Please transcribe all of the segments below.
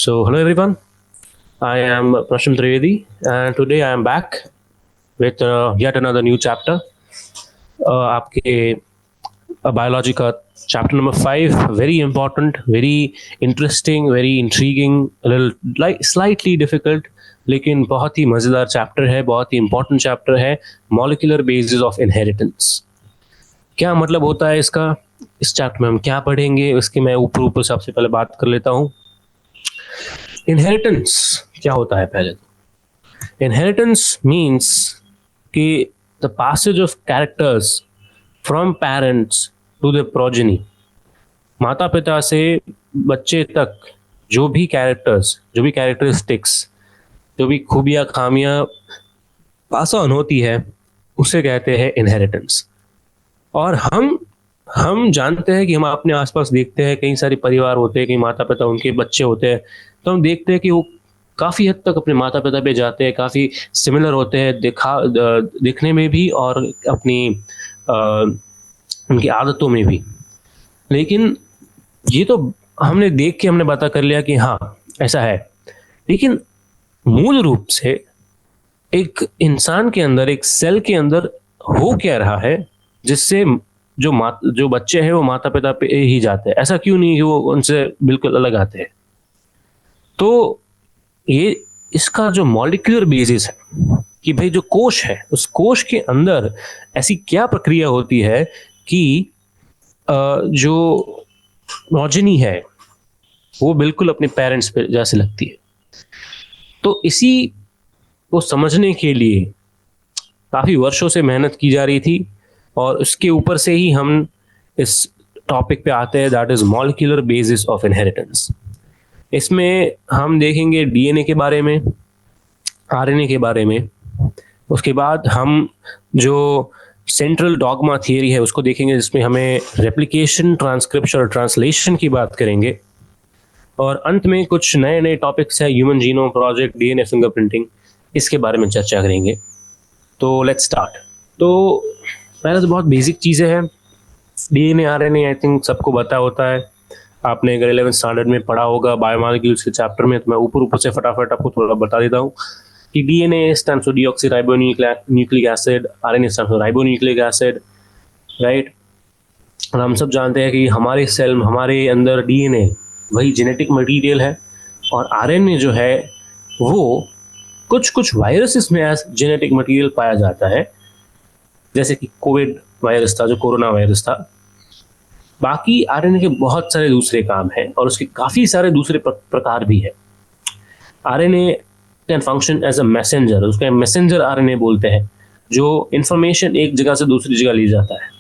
So, hello everyone. I am Prasham Trivedi, and today I am back with yet another new chapter. आपके biology का chapter number 5, very important, very interesting, very intriguing, a little like slightly difficult, लेकिन बहुत ही मज़ेदार chapter है, बहुत ही important chapter है, molecular basis of inheritance. क्या मतलब होता है इसका, इस चैप्टर में हम क्या पढ़ेंगे, इसकी मैं ऊपर सबसे पहले बात कर लेता हूँ. इनहेरिटेंस क्या होता है पहले तो. इनहेरिटेंस मीन्स कि the passage of characters from parents to the progeny. माता पिता से बच्चे तक जो भी कैरेक्टर्स, जो भी कैरेक्टरिस्टिक्स, जो भी खूबियाँ खामियाँ पास ऑन होती है उसे कहते हैं इनहेरिटेंस. और हम जानते हैं कि हम अपने आसपास देखते हैं, कई सारे परिवार होते हैं, कई माता पिता उनके बच्चे होते हैं, तो हम देखते हैं कि वो काफ़ी हद तक अपने माता पिता पे जाते हैं, काफ़ी सिमिलर होते हैं दिखने में भी और अपनी उनकी आदतों में भी. लेकिन ये तो हमने देख के हमने पता कर लिया कि हाँ ऐसा है. लेकिन मूल रूप से एक इंसान के अंदर, एक सेल के अंदर हो क्या रहा है जिससे जो बच्चे हैं वो माता पिता पे ही जाते हैं. ऐसा क्यों नहीं कि वो उनसे बिल्कुल अलग आते हैं. तो ये इसका जो मॉलिक्यूलर बेसिस है कि भाई जो कोश है, उस कोश के अंदर ऐसी क्या प्रक्रिया होती है कि जो प्रोजेनी है वो बिल्कुल अपने पेरेंट्स पे जैसे लगती है. तो इसी को समझने के लिए काफ़ी वर्षों से मेहनत की जा रही थी और उसके ऊपर से ही हम इस टॉपिक पे आते हैं, that is molecular basis of inheritance. इसमें हम देखेंगे डीएनए के बारे में, आरएनए के बारे में. उसके बाद हम जो सेंट्रल डॉगमा थियरी है उसको देखेंगे, जिसमें हमें रेप्लिकेशन, ट्रांसक्रिप्शन और ट्रांसलेशन की बात करेंगे. और अंत में कुछ नए नए टॉपिक्स है, human genome project, DNA fingerprinting, इसके बारे में चर्चा करेंगे. तो लेट्स स्टार्ट. तो पहले तो बहुत बेसिक चीज़ें हैं. डीएनए, आरएनए आई थिंक सबको पता होता है. आपने अगर 11th स्टैंडर्ड में पढ़ा होगा बायोमॉलिक्यूल्स के चैप्टर में, तो मैं ऊपर से फटाफट आपको थोड़ा बता देता हूँ कि DNA stands for deoxyribonucleic acid, RNA stands for ribonucleic acid, right. और हम सब जानते हैं कि हमारे सेल में, हमारे अंदर डीएनए वही जेनेटिक मटेरियल है और आरएनए जो है वो कुछ वायरसेस में एज जेनेटिक मटेरियल पाया जाता है, जैसे कि कोविड वायरस था, जो कोरोना वायरस था. बाकी आरएनए के बहुत सारे दूसरे काम हैं और उसके काफ़ी सारे दूसरे प्रकार भी है. RNA can function as a messenger, उसका मैसेंजर आरएनए बोलते हैं, जो इंफॉर्मेशन एक जगह से दूसरी जगह ले जाता है.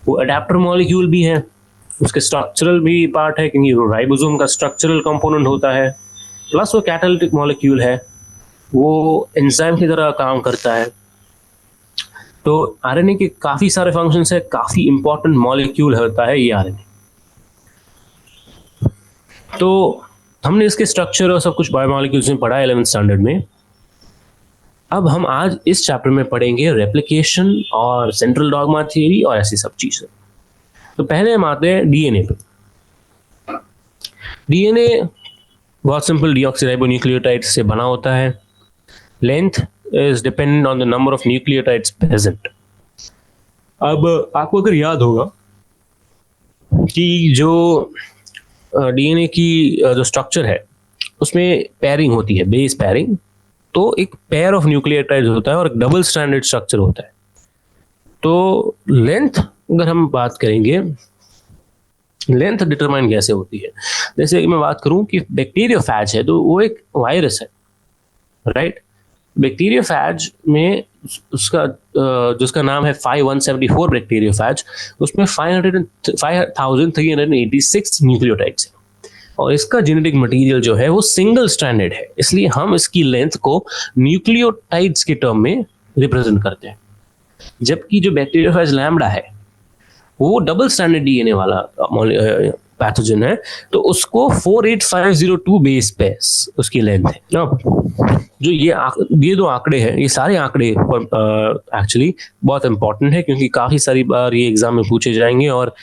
वो अडेप्टर मॉलिक्यूल भी है, उसके स्ट्रक्चरल भी पार्ट है क्योंकि वो राइबोसोम का स्ट्रक्चरल कंपोनेंट होता है. प्लस वो कैटालिटिक मॉलिक्यूल है, वो एंजाइम की तरह काम करता है. तो आरएनए के काफ़ी सारे फंक्शंस है, काफ़ी इंपॉर्टेंट मॉलिक्यूल होता है ये आरएनए. तो हमने इसके स्ट्रक्चर और सब कुछ बायोमॉलिक्यूल्स में पढ़ा है 11th स्टैंडर्ड में. अब हम आज इस चैप्टर में पढ़ेंगे रेप्लिकेशन और सेंट्रल डॉगमा थियरी और ऐसी सब चीज़ें. तो पहले हम आते हैं डीएनए पे. डीएनए बहुत सिंपल डीऑक्सीराइबोन्यूक्लियोटाइड से बना होता है. Length is dependent on the number of nucleotides present. अब आपको अगर याद होगा कि जो डीएनए की जो स्ट्रक्चर है उसमें पेयरिंग होती है, बेस पेयरिंग. तो एक पेयर ऑफ न्यूक्लियोटाइड्स होता है और एक डबल स्ट्रैंडेड स्ट्रक्चर होता है. तो लेंथ अगर हम बात करेंगे, लेंथ डिटरमाइन कैसे होती है. जैसे कि मैं बात करूं कि बैक्टीरियोफेज है तो वो एक वायरस है, राइट. बैक्टीरियोफेज में उसका जिसका नाम है 5174 बैक्टीरियोफेज, उसमें 5386 न्यूक्लियोटाइड्स हैं और इसका जेनेटिक मटेरियल जो है वो सिंगल स्ट्रैंडेड है. इसलिए हम इसकी लेंथ को न्यूक्लियोटाइड्स के टर्म में रिप्रेजेंट करते हैं. जबकि जो बैक्टीरियोफेज लैम्डा है वो डबल स्ट्रैंडेड डीएनए वाला पैथोजन है तो उसको 48502 बेस पेयर्स उसकी लेंथ है। अब जो ये दो आंकड़े हैं, ये सारे आंकड़े एक्चुअली बहुत इंपॉर्टेंट है क्योंकि काफी सारी बार ये एग्जाम में पूछे जाएंगे और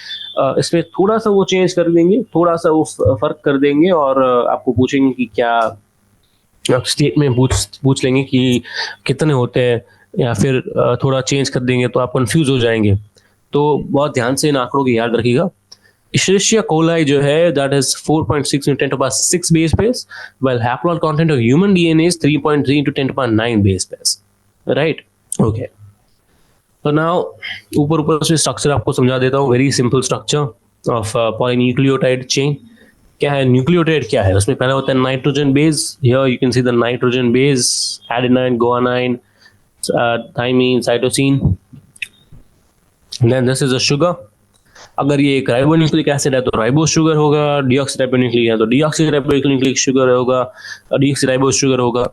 इसमें थोड़ा सा वो चेंज कर देंगे, थोड़ा सा वो फर्क कर देंगे और आपको पूछेंगे कि क्या स्टेट में पूछ लेंगे कि कितने होते हैं या फिर थोड़ा चेंज कर देंगे तो आप कंफ्यूज हो जाएंगे। तो बहुत ध्यान से इन आंकड़ों की याद रखिएगा। Escherichia coli जो है that is 4.6 into 10 to the power 6 base pairs, while haploid content of human DNA is 3.3 into 10 to the power 9 base pairs, right? Okay. So now ऊपर से स्ट्रक्चर आपको समझा देता हूँ। Very simple structure of polynucleotide chain. क्या है nucleotide, क्या है उसमें पहला होता है nitrogen base. Here you can see the nitrogen base, adenine, guanine, thymine, cytosine. Then this is a sugar. अगर ये एक राइबोन्यूक्लिक एसिड है तो राइबोस शुगर होगा, डीऑक्सीराइबोन्यूक्लिक है तो डीऑक्सीराइबोन्यूक्लिक शुगर होगा, डीऑक्सीराइबोस शुगर होगा।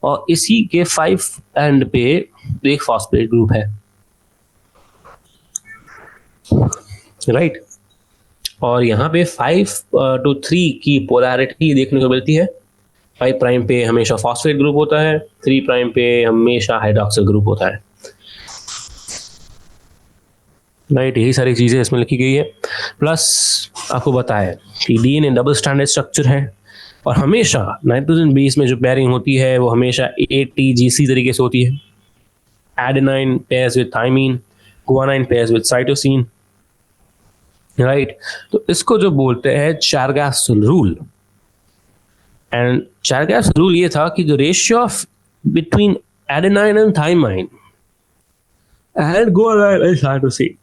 और इसी के 5 एंड पे एक फॉस्फेट ग्रुप है, राइट। और यहाँ पे 5 to 3 की पोलैरिटी देखने को मिलती है। 5 प्राइम पे हमेशा फॉस्फेट ग्रुप होता है, 3 प्राइम पे हमेशा हाइड्रॉक्सिल ग्रुप होता है, राइट। यही सारी चीजें इसमें लिखी गई है। प्लस आपको बताया कि डीएनए डबल स्टैंडर्ड स्ट्रक्चर है और हमेशा नाइट्रोजन बेस में जो पेयरिंग होती है वो हमेशा ATGC तरीके से होती है। Adenine pairs with thymine, guanine pairs with cytosine, right. तो इसको जो बोलते हैं Chargaff rule. And Chargaff rule ये था कि जो ratio of between adenine and thymine and guanine and cytosine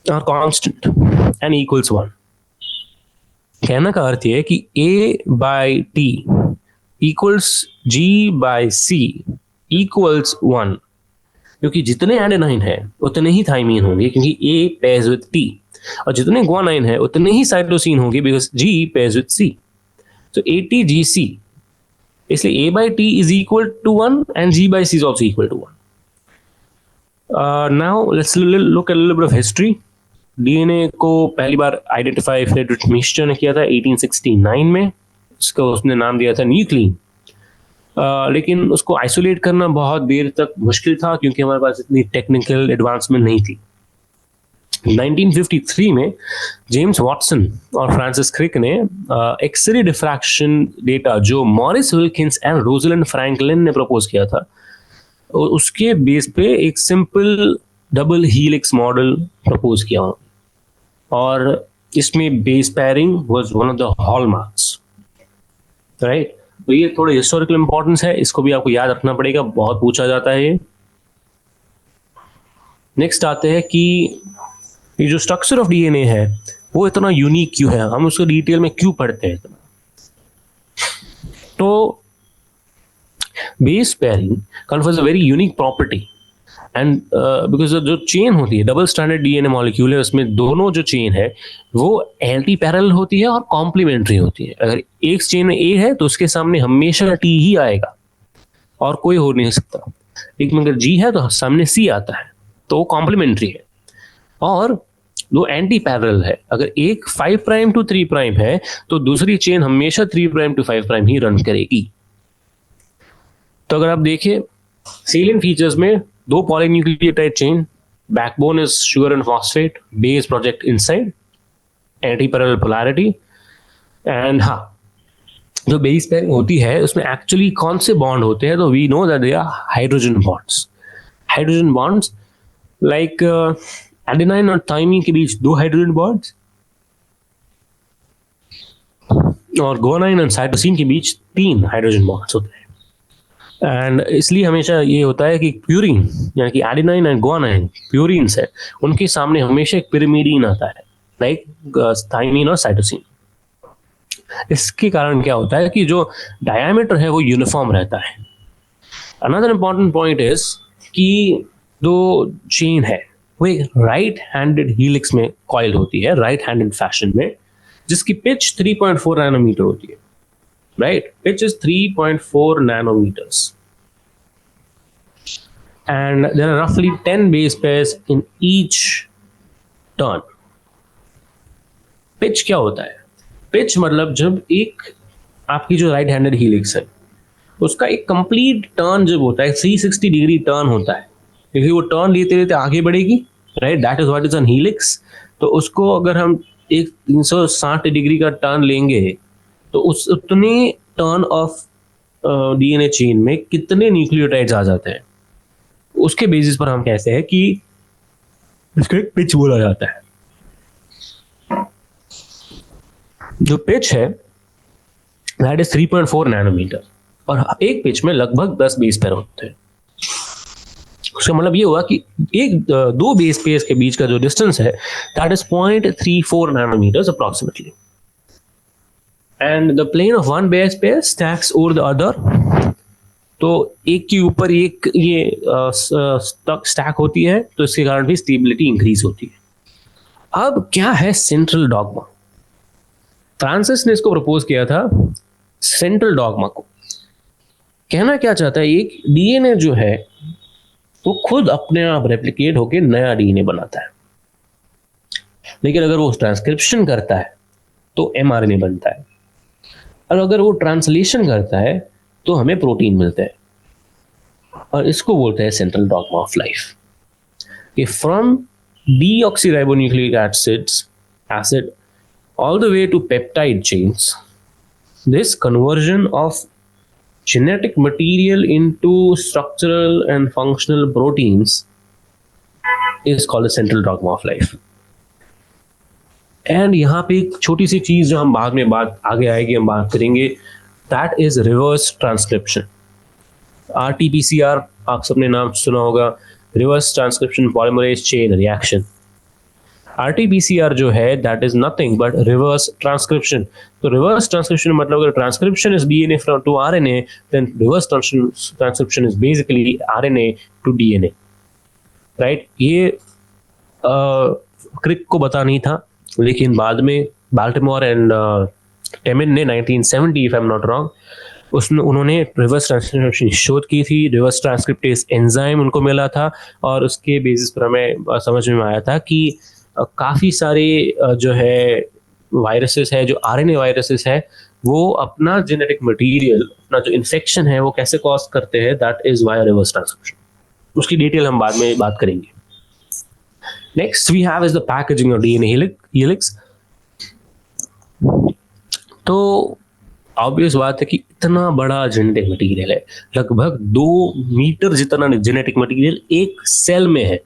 are constant and equals 1। कहने का अर्थ है कि A by T equals G by C equals 1, क्योंकि जितने एडेनाइन है उतने ही थाइमीन होंगे क्योंकि A pairs with T, और जितने गुआनाइन है उतने ही साइटोसिन होंगे because G pairs with C। So ATGC, इसलिए A by T is equal to 1 and G by C is also equal to 1। Now let's look at a little bit of history। DNA को पहली बार identify Frederick mister ने किया था 1869 में। इसको उसने नाम दिया था न्यूक्लिन। लेकिन उसको आइसोलेट करना बहुत देर तक मुश्किल था क्योंकि हमारे पास इतनी टेक्निकल एडवांसमेंट नहीं थी। 1953 में जेम्स वॉटसन और फ्रांसिस क्रिक ने एक्सरे डिफ्रैक्शन डेटा जो Morris Wilkins and Rosalind Franklin ने प्रपोज किया था, उसके बेस पे एक simple double helix model propose किया और इसमें base pairing was one of the hallmarks, right. तो ये थोड़ा हिस्टोरिकल इंपॉर्टेंस है, इसको भी आपको याद रखना पड़ेगा, बहुत पूछा जाता है ये। नेक्स्ट आते हैं कि ये जो स्ट्रक्चर ऑफ डीएनए है वो इतना यूनिक क्यों है, हम उसको डिटेल में क्यों पढ़ते हैं इतना। तो base pairing confers a very unique property and because जो चेन होती है डबल स्टैंडर्ड डीएनए मॉलिक्यूल है, उसमें दोनों जो चेन है वो एंटी पैरेलल होती है और कॉम्प्लीमेंट्री होती है। अगर एक चेन में ए है तो उसके सामने हमेशा टी ही आएगा और कोई हो नहीं सकता। एक में अगर जी है तो सामने सी आता है, तो वो कॉम्प्लीमेंट्री है। और वो एंटी पैरेलल है, अगर एक 5 प्राइम टू 3 प्राइम है तो दूसरी चेन हमेशा 3 प्राइम टू 5 प्राइम ही रन करेगी। तो अगर आप देखिए सेलिएंट फीचर्स में 2 polynucleotide chain, backbone is sugar and phosphate, base project inside, anti parallel polarity. And हाँ, जो बेस पेयरिंग होती है उसमें एक्चुअली कौन से बॉन्ड होते हैं, तो we know that they are hydrogen bonds. Hydrogen bonds like adenine और थाइमीन के बीच 2 हाइड्रोजन बॉन्ड्स और गुआनाइन और साइटोसिन के बीच 3 हाइड्रोजन बॉन्ड्स होते हैं। एंड इसलिए हमेशा ये होता है कि प्यूरिन यानी कि एडेनाइन एंड गुआनाइन प्यूरिन्स है, उनके सामने हमेशा एक पिरिमिडीन आता है लाइक थाइमीन और साइटोसिन। इसके कारण क्या होता है कि जो डायमीटर है वो यूनिफॉर्म रहता है। अनदर इंपॉर्टेंट पॉइंट इज कि जो चेन है वो एक राइट हैंडेड हीलिक्स में कॉइल होती है, राइट हैंडेड फैशन में, जिसकी पिच 3.4 नैनोमीटर होती है, right? Pitch is 3.4 nanometers and there are roughly 10 base pairs in each turn, pitch क्या होता है? पिच मतलब जब एक आपकी जो राइट हैंडेड हीलिक्स है उसका एक कंप्लीट टर्न जब होता है, 360 डिग्री टर्न होता है, क्योंकि वो टर्न लेते लेते आगे बढ़ेगी, right, that is what is an helix. तो उसको अगर हम एक 360 डिग्री का टर्न लेंगे तो उस उतने टर्न ऑफ डीएनए चेन में कितने न्यूक्लियोटाइड्स आ जाते हैं, उसके बेसिस पर हम कहते हैं कि इसको एक पिच बोला जाता है। जो पिच है दैट इज 3.4 नैनोमीटर, और एक पिच में लगभग 10 बेस पेयर होते हैं। उसका मतलब ये हुआ कि एक दो बेस पेयर्स के बीच का जो डिस्टेंस है that is 0.34 nanometres approximately, and the plane of one base pair stacks over the other. तो एक के ऊपर एक ये स्टैक होती है, तो इसके कारण भी स्टेबिलिटी इंक्रीज होती है। अब क्या है सेंट्रल डॉगमा? फ्रांसिस ने इसको प्रपोज किया था, सेंट्रल डॉगमा को। कहना क्या चाहता है, एक डीएनए जो है वो खुद अपने आप रेप्लिकेट होकर नया डीएनए बनाता है, लेकिन अगर वो ट्रांसक्रिप्शन करता है तो एमआरएनए बनता है, और अगर वो ट्रांसलेशन करता है तो हमें प्रोटीन मिलता है। और इसको बोलते हैं सेंट्रल डॉगमा ऑफ लाइफ, कि from deoxyribonucleic acid all the way to peptide chains, this conversion of genetic material into structural and functional proteins is called the central dogma of life. And यहाँ पे एक छोटी सी चीज जो हम बाद में आगे आएगी हम बात करेंगे, that is reverse transcription. RT-PCR आप सबने नाम सुना होगा, reverse transcription polymerase chain reaction. RT-PCR जो है that is nothing but reverse transcription. तो reverse transcription मतलब अगर transcription is DNA to RNA, then reverse transcription is basically RNA to DNA, right? ये क्रिक को पता नहीं था, लेकिन बाद में बाल्टीमोर एंड टेमिन ने 1970 if I'm not wrong, उन्होंने रिवर्स ट्रांसक्रिप्शन शोध की थी। रिवर्स ट्रांसक्रिप्टेज एंजाइम उनको मिला था, और उसके बेसिस पर हमें समझ में आया था कि काफ़ी सारे जो है वायरसेस है, जो आरएनए वायरसेस है, वो अपना जेनेटिक मटेरियल, अपना जो इन्फेक्शन है वो कैसे कॉज करते हैं, that is via reverse transcription. उसकी डिटेल हम बाद में बात करेंगे। Next we have is the packaging of DNA helix. तो ऑब्वियस बात है कि इतना बड़ा जेनेटिक मटेरियल है, लगभग 2 मीटर जितना जेनेटिक मटेरियल एक सेल में है,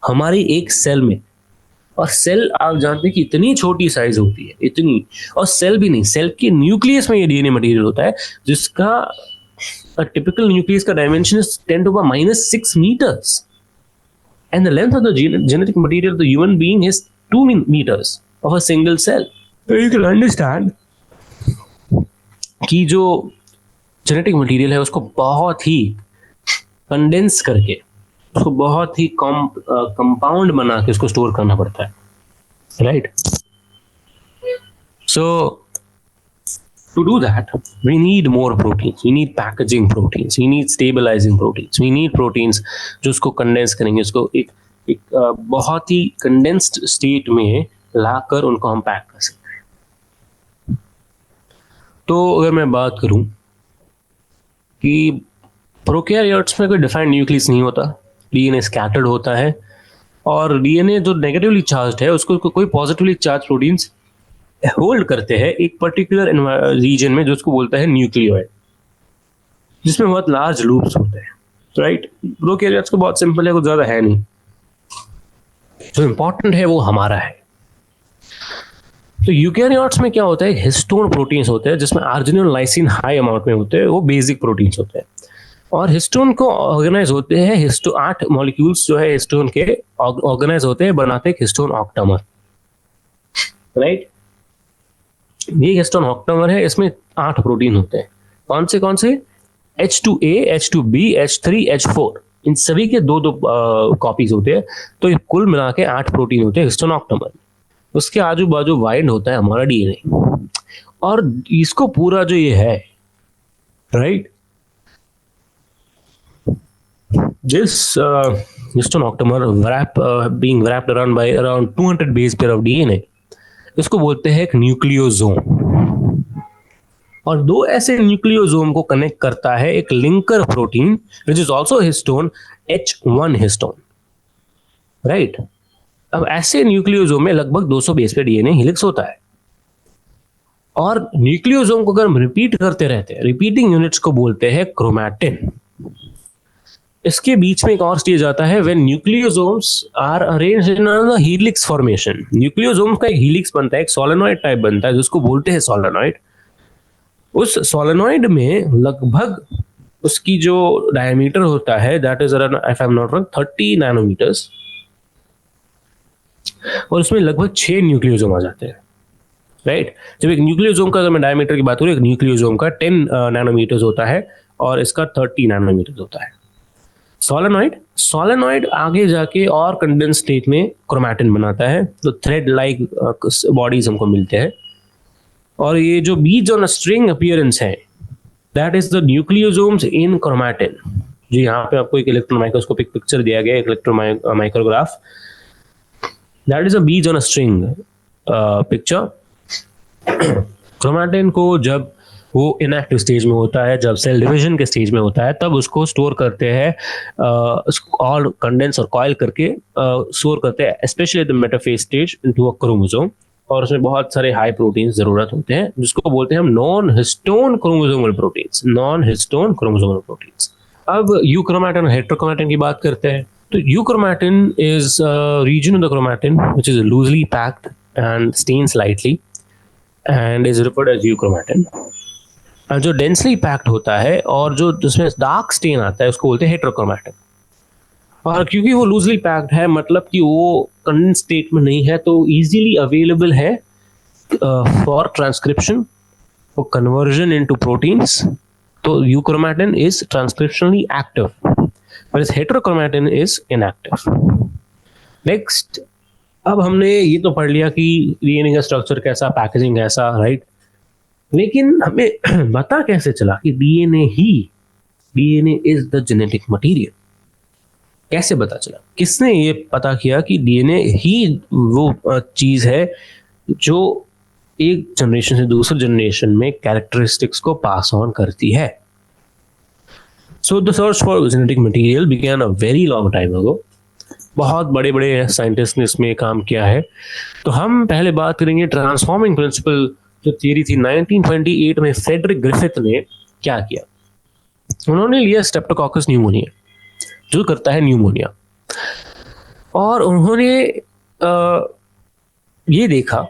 हमारी एक सेल में। और सेल आप जानते हैं कि इतनी छोटी साइज होती है, इतनी, और सेल भी नहीं, सेल के न्यूक्लियस में ये डीएनए मटेरियल होता है, जिसका टिपिकल न्यूक्लियस का dimension is 10⁻⁻⁶ meters, and the length of the genetic material of the human being is 2 meters of a single cell. So you can understand कि जो जेनेटिक मटेरियल है उसको बहुत ही कंडेंस करके, उसको बहुत ही कंपाउंड बना के उसको स्टोर करना पड़ता है, right? So to do that we need more proteins, we need packaging proteins, we need stabilising proteins, we need proteins जो उसको कंडेंस करेंगे, उसको एक बहुत ही कंडेंस्ड स्टेट में लाकर उनको हम पैक कर सकते हैं। तो अगर मैं बात करूं कि प्रोकैरियोट्स में कोई डिफाइंड न्यूक्लियस नहीं होता, डीएनए स्कैटर्ड होता है, और डीएनए जो नेगेटिवली चार्ज्ड है उसको कोई पॉजिटिवली चार्ज प्रोटीन्स होल्ड करते हैं एक पर्टिकुलर रीजन में, जो उसको बोलता है न्यूक्लियोइड, जिसमें बहुत लार्ज लूप्स होते हैं, राइट? प्रोकैरियोट्स को बहुत सिंपल है, कुछ ज्यादा है नहीं, जो इंपॉर्टेंट है वो हमारा है। तो यूकैरियोट्स में क्या होता है, हिस्टोन प्रोटीन्स होते हैं जिसमें आर्जिनिन लाइसिन हाई अमाउंट में होते हैं, वो बेसिक प्रोटीन्स होते हैं, और हिस्टोन को ऑर्गेनाइज होते हैं 8 मॉलिक्यूल्स जो है हिस्टोन के ऑर्गेनाइज होते हैं, बनाते हैं हिस्टोन ऑक्टामर, राइट? ये हिस्टोन ऑक्टामर है, इसमें 8 प्रोटीन होते हैं। कौन से H2A, H2B, H3, H4, इन सभी के 2 कॉपीज होते हैं, तो ये कुल मिला के 8 प्रोटीन होते हैं हिस्टोन ऑक्टामर। उसके आजू बाजू वाइंड होता है हमारा डीएनए, और इसको पूरा जो ये है, right, this histone octamer being wrapped around by around 200 base pair of DNA, इसको बोलते हैं एक न्यूक्लियोसोम। और दो ऐसे न्यूक्लियोसोम को कनेक्ट करता है एक linker protein which is also histone, H1 histone, right. अब ऐसे न्यूक्लियोसोम में लगभग 200 बेस पे डीएनए हेलिक्स होता है। और न्यूक्लियोसोम को अगर हम रिपीट करते रहते हैं, रिपीटिंग यूनिट्स को बोलते हैं क्रोमैटिन। इसके बीच में एक और स्टेज आता है when nucleosomes are arranged in a helix formation. Nucleosome का एक हीलिक्स बनता है, एक सोलेनॉइड टाइप बनता है जिसको बोलते हैं सोलेनॉइड। उस सोलेनॉइड में लगभग उसकी जो डायमीटर होता है that is around, if I am not wrong, 30 nanometres. और उसमें लगभग 6 न्यूक्लियोसोम आ जाते हैं, राइट। जब एक न्यूक्लियोसोम का, अगर मैं डायमीटर की बात करूं, एक न्यूक्लियोसोम का 10 नैनोमीटर्स होता है और इसका 30 नैनोमीटर्स होता है। सोलेनॉइड आगे जाके और कंडेंस स्टेट में क्रोमैटिन बनाता है, तो थ्रेड लाइक बॉडीज हमको मिलते हैं। और ये जो beads on a string appearance है that is the nucleosomes in chromatin. जी यहाँ पे आपको एक इलेक्ट्रॉन माइक्रोस्कोपिक पिक्चर दिया गया, एक electron micrograph, that is a beads on a string picture. Chromatin को जब वो इनएक्टिव स्टेज में होता है, जब सेल डिवीजन के स्टेज में होता है, तब उसको स्टोर करते हैं और कंडेंस और कॉइल करके स्टोर करते हैं, specially the metaphase stage, into a chromosome. और उसमें बहुत सारे हाई प्रोटीन जरूरत होते हैं जिसको बोलते हैं हम non histone chromosomal proteins, non histone chromosomal proteins. अब यूक्रोमैटिन और हेटेरोक्रोमैटिन की बात करते हैं। तो euchromatin is region of the chromatin which is loosely packed and stains lightly and is referred as euchromatin. जो डेंसली पैक्ड होता है और जो जिसमें डार्क स्टेन आता है उसको बोलते हैं हेटेरोक्रोमैटिन। और क्योंकि वो लूजली पैक्ड है, मतलब कि वो कंडेंस स्टेट में नहीं है, तो इजीली अवेलेबल है for transcription, for conversion into proteins. तो euchromatin is transcriptionally active, but इस हेटेरोक्रोमैटिन इज इनएक्टिव। नेक्स्ट, अब हमने ये तो पढ़ लिया कि डीएनए का स्ट्रक्चर कैसा, पैकेजिंग कैसा, राइट। लेकिन हमें पता कैसे चला कि DNA is the genetic material? कैसे पता चला? किसने ये पता किया कि डीएनए ही वो चीज है जो एक जनरेशन से दूसरे जनरेशन में कैरेक्टरिस्टिक्स को पास ऑन करती है? So the search for genetic material began a very long time ago. बहुत बड़े बड़े साइंटिस्ट ने इसमें काम किया है। तो हम पहले बात करेंगे ट्रांसफॉर्मिंग प्रिंसिपल जो थियरी थी 1928 में फ्रेडरिक ग्रिफिथ ने क्या किया। उन्होंने लिया स्ट्रेप्टोकोकस न्यूमोनिया जो करता है न्यूमोनिया, और उन्होंने ये देखा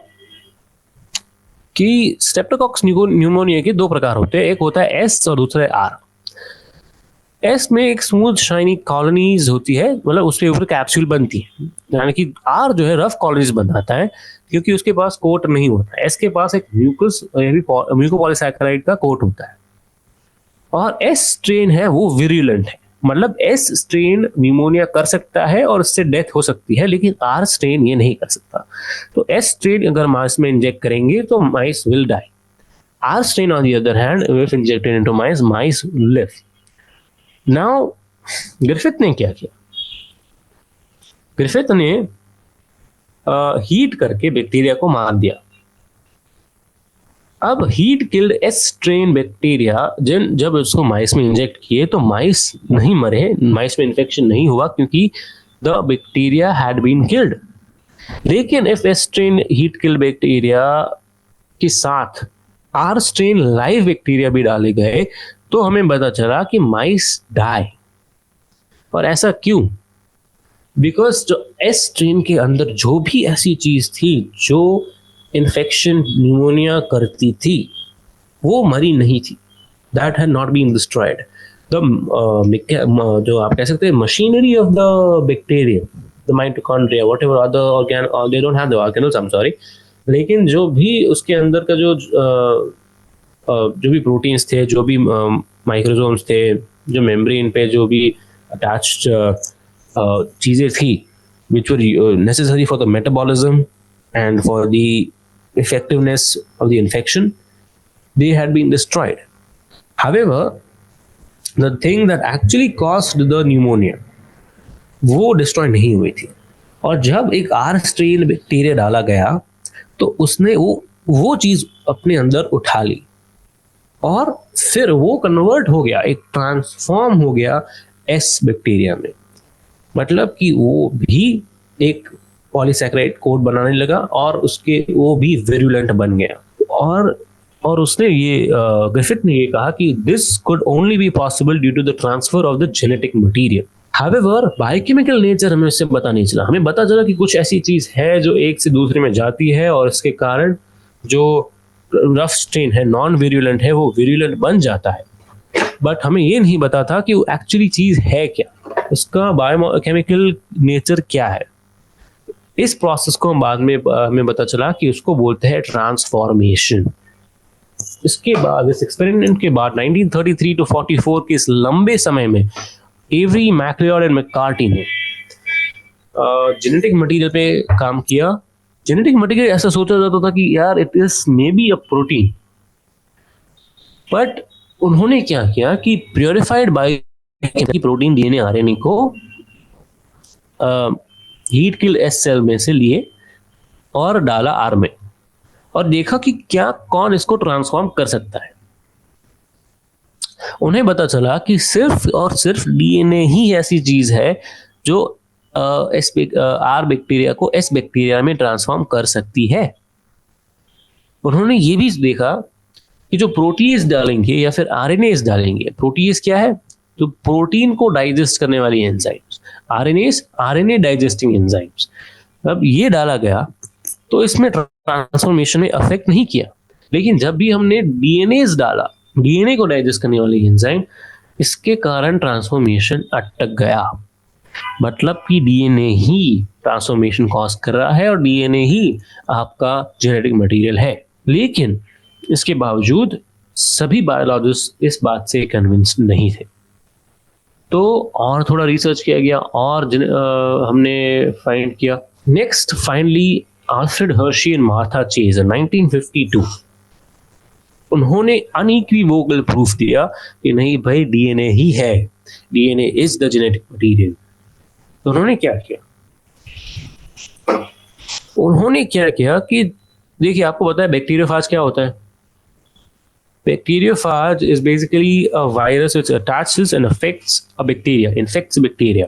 कि स्ट्रेप्टोकोकस न्यूमोनिया के दो प्रकार होते हैं, एक होता है एस और दूसरा है आर। एस में एक स्मूथ शाइनी कॉलोनीज होती है, मतलब उसके ऊपर कैप्सूल बनती है, यानी कि आर जो है रफ कॉलोनीज बनाता है क्योंकि उसके पास कोट नहीं होता। एस के पास एक म्यूकोपॉलीसैकेराइड का कोट होता है। और एस स्ट्रेन है वो विरुलेंट है, मतलब एस स्ट्रेन न्यूमोनिया कर सकता है और उससे डेथ हो सकती है, लेकिन आर स्ट्रेन ये नहीं कर सकता। तो एस स्ट्रेन अगर माइस में इंजेक्ट करेंगे तो mice will die. R strain on the other hand, if injected into mice, mice will live. Now Griffith ने क्या किया? ग्रिफिथ ने हीट करके बैक्टीरिया को मार दिया। अब heat killed S strain bacteria, जब उसको माइस में इंजेक्ट किए तो माइस नहीं मरे, माइस में इन्फेक्शन नहीं हुआ क्योंकि the bacteria had been killed. लेकिन if S strain heat killed bacteria के साथ आर स्ट्रेन लाइव बैक्टीरिया भी डाले गए तो हमें पता चला कि माइस डाई। और ऐसा क्यों? बिकॉज जो एस स्ट्रेन के अंदर जो भी ऐसी चीज थी जो इन्फेक्शन न्यूमोनिया करती थी वो मरी नहीं थी, that had not been destroyed. जो आप कह सकते हैं machinery of the bacteria, the mitochondria, whatever other organ, they don't have the organelles, I am sorry, लेकिन जो भी उसके अंदर का जो भी प्रोटीन्स थे, जो भी माइक्रोसोम्स थे, जो मेम्ब्रेन पे जो भी अटैच्ड चीजें थी which were necessary for the metabolism and for the effectiveness of the infection, they had been destroyed. However, the thing that actually caused the pneumonia वो डिस्ट्रॉय नहीं हुई थी। और जब एक आर स्ट्रेन बैक्टीरिया डाला गया तो उसने वो चीज अपने अंदर उठा ली और फिर वो कन्वर्ट हो गया, एक ट्रांसफॉर्म हो गया एस बैक्टीरिया में। मतलब कि वो भी एक पॉलीसैकेराइड कोट बनाने लगा और उसके वो भी विरुलेंट बन गया। और उसने ये ग्रिफिथ ने ये कहा कि this could only be possible due to the transfer of the genetic material. However biochemical nature हमें इससे पता नहीं चला। हमें पता चला कि कुछ ऐसी चीज है जो एक से दूसरे में जाती है और इसके कारण जो रफ स्ट्रेन है, नॉन विरुलेंट है, वो विरुलेंट बन जाता है। बट हमें ये नहीं पता था कि वो एक्चुअली चीज है क्या, उसका बायोकेमिकल नेचर क्या है। इस प्रोसेस को बाद में हमें पता चला कि उसको बोलते हैं ट्रांसफॉर्मेशन। इसके बाद, इस एक्सपेरिमेंट के बाद 1933 टू 44 के इस लंबे समय में एवरी, मैकलियोड एंड मैककार्टी ने जेनेटिक मटेरियल पे काम किया। जेनेटिक मटेरियल ऐसा सोचा जाता था कि यार it is may be a protein, but उन्होंने क्या किया कि purified bye protein DNA RNA को हीट किल एस सेल में से लिए और डाला आर में और देखा कि क्या कौन इसको ट्रांसफॉर्म कर सकता है। उन्हें पता चला कि सिर्फ और सिर्फ डीएनए ही ऐसी चीज है जो आर बैक्टीरिया को एस बैक्टीरिया में ट्रांसफॉर्म कर सकती है। उन्होंने ये भी देखा कि जो प्रोटीज डालेंगे या फिर आरएनएस डालेंगे, प्रोटीज क्या है, तो प्रोटीन को डाइजेस्ट करने वाली enzymes, RNS RNA digesting enzymes. अब ये डाला गया तो इसमें ट्रांसफॉर्मेशन में अफेक्ट नहीं किया, लेकिन जब भी हमने डीएनएस डाला, डीएनए को डाइजेस्ट करने वाली एंजाइम, इसके कारण ट्रांसफॉर्मेशन अटक गया। मतलब कि डीएनए ही ट्रांसफॉर्मेशन कॉज कर रहा है और डीएनए ही आपका जेनेटिक मटेरियल है। लेकिन इसके बावजूद सभी बायोलॉजिस्ट इस बात से कन्विंस नहीं थे। तो और थोड़ा रिसर्च किया गया और हमने फाइंड किया। Next finally Alfred Hershey and Martha chase 1952, उन्होंने अनइक्विवोकल प्रूफ दिया कि नहीं भाई डीएनए ही है, DNA is the genetic material. तो उन्होंने क्या किया, कि देखिए आपको पता है बैक्टीरियोफाज क्या होता है। Bacteriophage is basically a virus which attaches and affects a bacteria, infects bacteria.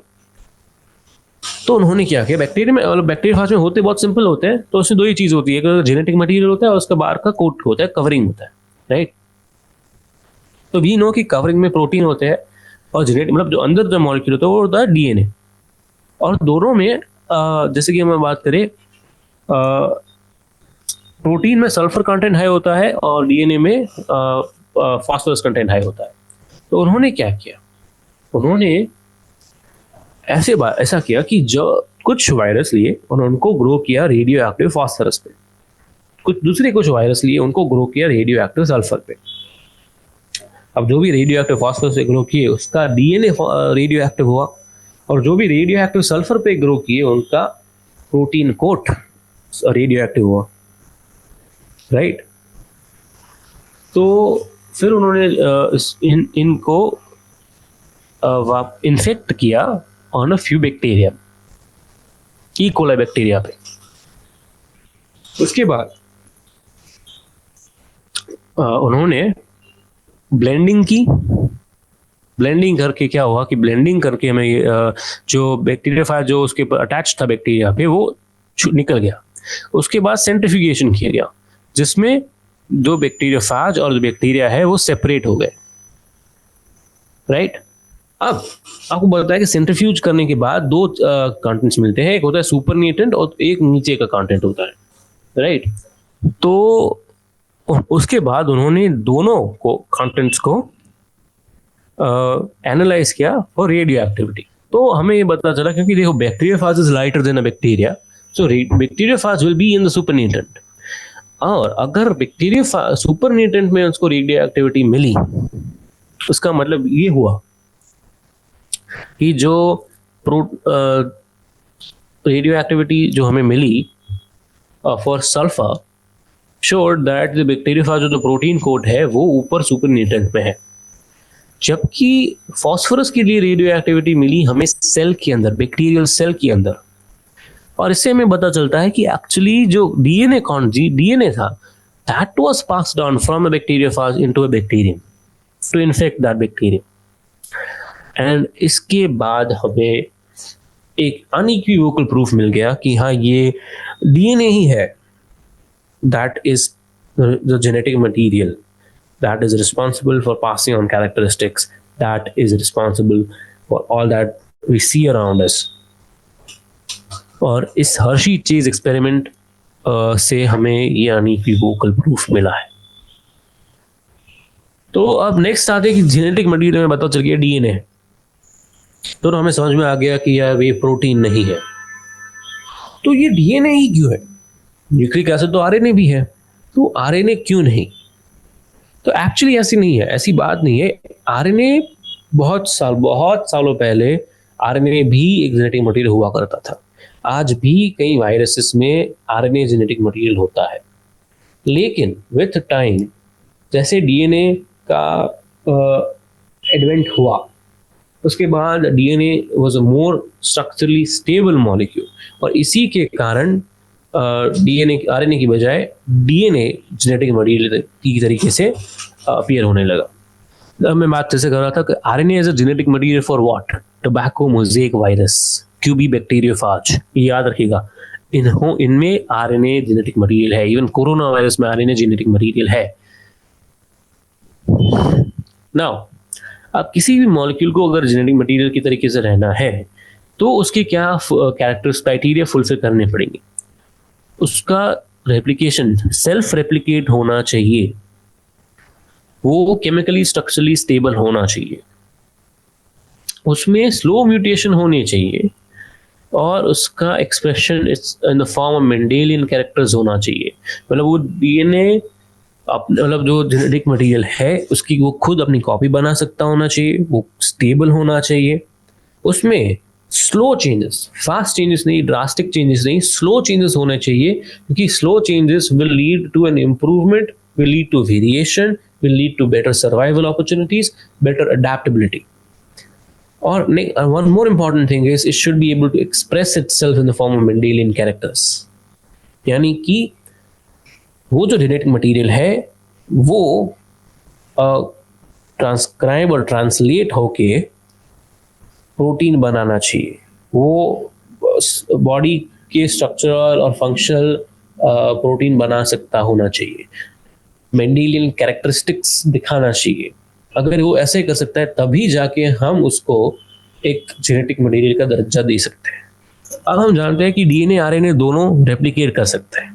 तो उन्होंने क्या किया, बैक्टीरिया में, बैक्टीरियोफाज में होते बहुत सिंपल होते हैं। तो उसमें दो ही चीज होती है, एक जेनेटिक मटेरियल होता है और उसका बाहर का कोट होता है, कवरिंग होता है, राइट। तो वी नो कि कवरिंग में प्रोटीन होते हैं और जेनेटिक मतलब जो अंदर जो मॉलिक्यूल होता है वो होता है डीएनए। और दोनों में जैसे कि हम बात करें, प्रोटीन में सल्फर कंटेंट हाई होता है और डीएनए में फास्फोरस कंटेंट हाई होता है। तो उन्होंने क्या किया, उन्होंने ऐसा किया कि जो कुछ वायरस लिए और उनको ग्रो किया रेडियो एक्टिव फास्फोरस पे, कुछ वायरस लिए उनको ग्रो किया रेडियो एक्टिव सल्फर पे। अब जो भी रेडियो एक्टिव फास्फोरस पे ग्रो किए उसका डीएनए रेडियो एक्टिव हुआ, और जो भी रेडियो एक्टिव सल्फर पे ग्रो किए उनका प्रोटीन कोट रेडियो एक्टिव हुआ, राइट। तो फिर उन्होंने इनको इन्फेक्ट किया on a few bacteria, E coli bacteria पे। उसके बाद उन्होंने ब्लेंडिंग की। ब्लेंडिंग करके क्या हुआ कि ब्लेंडिंग करके हमें जो बैक्टीरिया जो उसके ऊपर अटैच था बैक्टीरिया पे वो निकल गया। उसके बाद सेंट्रीफ्यूगेशन किया गया जिसमें जो बैक्टीरियोफाज और जो बैक्टीरिया है वो सेपरेट हो गए, राइट। अब आपको बताया है कि सेंट्रीफ्यूज करने के बाद दो कंटेंट्स मिलते हैं, एक होता है सुपरनेटेंट और एक नीचे का कंटेंट होता है, राइट। तो उसके बाद उन्होंने दोनों को कंटेंट्स को एनालाइज किया फॉर रेडियो एक्टिविटी। तो हमें ये पता चला, क्योंकि देखो bacteriophage is lighter than a bacteria, so bacteriophage will be in the supernatant. और अगर बैक्टीरिया सुपरनेटेंट में उसको रेडियो एक्टिविटी मिली, उसका मतलब ये हुआ कि जो रेडियो एक्टिविटी जो हमें मिली for sulphur showed that the bacteriophage जो प्रोटीन कोड है वो ऊपर सुपरनेटेंट में है, जबकि फास्फोरस के लिए रेडियो एक्टिविटी मिली हमें सेल के अंदर, बैक्टीरियल सेल के अंदर। और इससे हमें पता चलता है कि एक्चुअली जो डीएनए था, that was passed on from a bacteriophage into a bacterium to infect that bacterium. And इसके बाद हमें एक अनइक्विवोकल प्रूफ मिल गया कि हाँ, ये डीएनए ही है that is the genetic material that is responsible for passing on characteristics, that is responsible for all that we see around us। और इस हर्शी चेज एक्सपेरिमेंट से हमें ये अनइक्विवोकल प्रूफ मिला है। तो अब नेक्स्ट आते हैं कि जेनेटिक मटीरियल में पता चल गया डीएनए, तो हमें समझ में आ गया कि यार ये प्रोटीन नहीं है, तो ये डीएनए ही क्यों है? न्यूक्लिक एसिड तो आरएनए भी है, तो आरएनए क्यों नहीं? तो एक्चुअली ऐसी नहीं है, ऐसी बात नहीं है। आरएनए बहुत सालों पहले आरएनए भी एक जेनेटिक मटेरियल हुआ करता था। आज भी कई वायरसेस में आरएनए जेनेटिक मटेरियल होता है, लेकिन विथ टाइम जैसे डीएनए का एडवेंट हुआ, उसके बाद DNA was a more structurally stable molecule, और इसी के कारण डीएनए आरएनए की बजाय डीएनए जेनेटिक मटेरियल की तरीके से अपीयर होने लगा। मैं बात जैसे कर रहा था कि RNA is a genetic material for what? Tobacco mosaic virus, QB bacteriophage, ये याद रखिएगा। इनमें आरएनए जेनेटिक मटेरियल है। इवन कोरोना वायरस में आरएनए जेनेटिक मटेरियल है। नाउ अब किसी भी मॉलिक्यूल को अगर जेनेटिक मटेरियल की तरीके से रहना है तो उसके क्या क्राइटेरिया फुलफिल करने पड़ेंगे? उसका रेप्लिकेशन सेल्फ रेप्लिकेट होना चाहिए, वो केमिकली स्ट्रक्चरली स्टेबल होना चाहिए, उसमें स्लो म्यूटेशन होने चाहिए, और उसका expression in the form of Mendelian characters होना चाहिए। मतलब वो डीएनए मतलब जो जेनेटिक मटेरियल है उसकी वो खुद अपनी कॉपी बना सकता होना चाहिए, वो स्टेबल होना चाहिए, उसमें स्लो चेंजेस, फास्ट चेंजेस नहीं, ड्रास्टिक चेंजेस नहीं, स्लो चेंजेस होने चाहिए, क्योंकि slow changes will lead to an improvement, will lead to variation, will lead to better survival opportunities, better adaptability. Or one more important thing is it should be able to express itself in the form of Mendelian characters. यानी कि वो जो genetic material है वो transcribe और translate होके protein बनाना चाहिए, वो बॉडी के स्ट्रक्चरल और फंक्शनल प्रोटीन बना सकता होना चाहिए, मेंडेलियन कैरेक्टरिस्टिक्स दिखाना चाहिए। अगर वो ऐसे कर सकता है तभी जाके हम उसको एक जेनेटिक मटेरियल का दर्जा दे सकते हैं। अब हम जानते हैं कि डीएनए आरएनए दोनों रेप्लिकेट कर सकते हैं,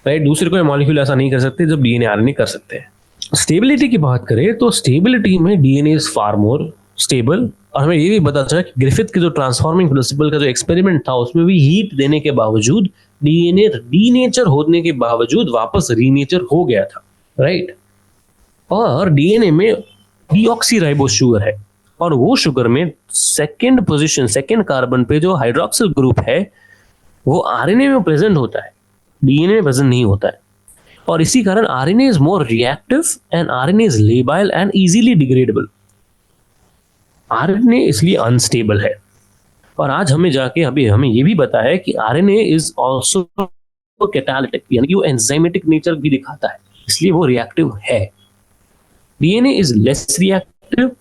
राइट? दूसरे कोई मॉलिक्यूल ऐसा नहीं कर सकते जब डीएनए आरएनए कर सकते हैं। स्टेबिलिटी की बात करें तो स्टेबिलिटी में DNA is far more stable, और हमें ये भी पता चला कि ग्रिफिथ के जो ट्रांसफॉर्मिंग प्रिंसिपल का जो एक्सपेरिमेंट था उसमें भी हीट देने के बावजूद डीएनए डीनेचर होने के बावजूद वापस रीनेचर हो गया था, राइट? और डीएनए में डीऑक्सीराइबोस शुगर है, और वो शुगर में सेकंड कार्बन पे जो हाइड्रोक्सिल ग्रुप है वो आरएनए में प्रेजेंट होता है, डीएनए में प्रेजेंट नहीं होता है। और इसी कारण RNA is more reactive and RNA is labile and easily degradable. RNA इसलिए अनस्टेबल है। और आज हमें जाके अभी हमें ये भी पता है कि आरएनए इज आल्सो कैटालिटिक, यानी कि वो एंजाइमेटिक नेचर भी दिखाता है, इसलिए वो रिएक्टिव है। DNA is less reactive,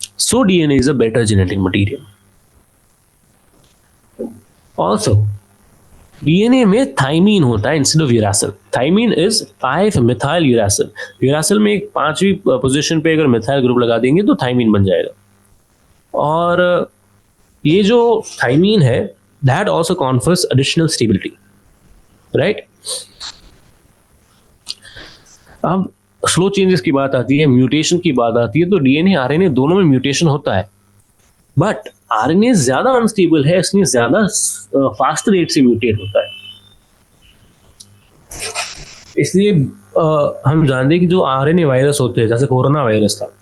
so DNA is a better genetic material. Also DNA में थाइमीन होता है instead of uracil. Thymine is 5 methyl uracil. Uracil में एक 5वीं पोजीशन पे अगर मिथाइल ग्रुप लगा देंगे तो थाइमीन बन जाएगा। और ये जो थाइमीन है that also confers additional stability, right? अब स्लो चेंजेस की बात आती है, म्यूटेशन की बात आती है, तो डीएनए आरएनए दोनों में म्यूटेशन होता है, बट आरएनए ज्यादा अनस्टेबल है, इसलिए ज्यादा फास्ट रेट से म्यूटेट होता है। इसलिए हम जानते हैं कि जो आरएनए वायरस होते हैं, जैसे कोरोना वायरस था,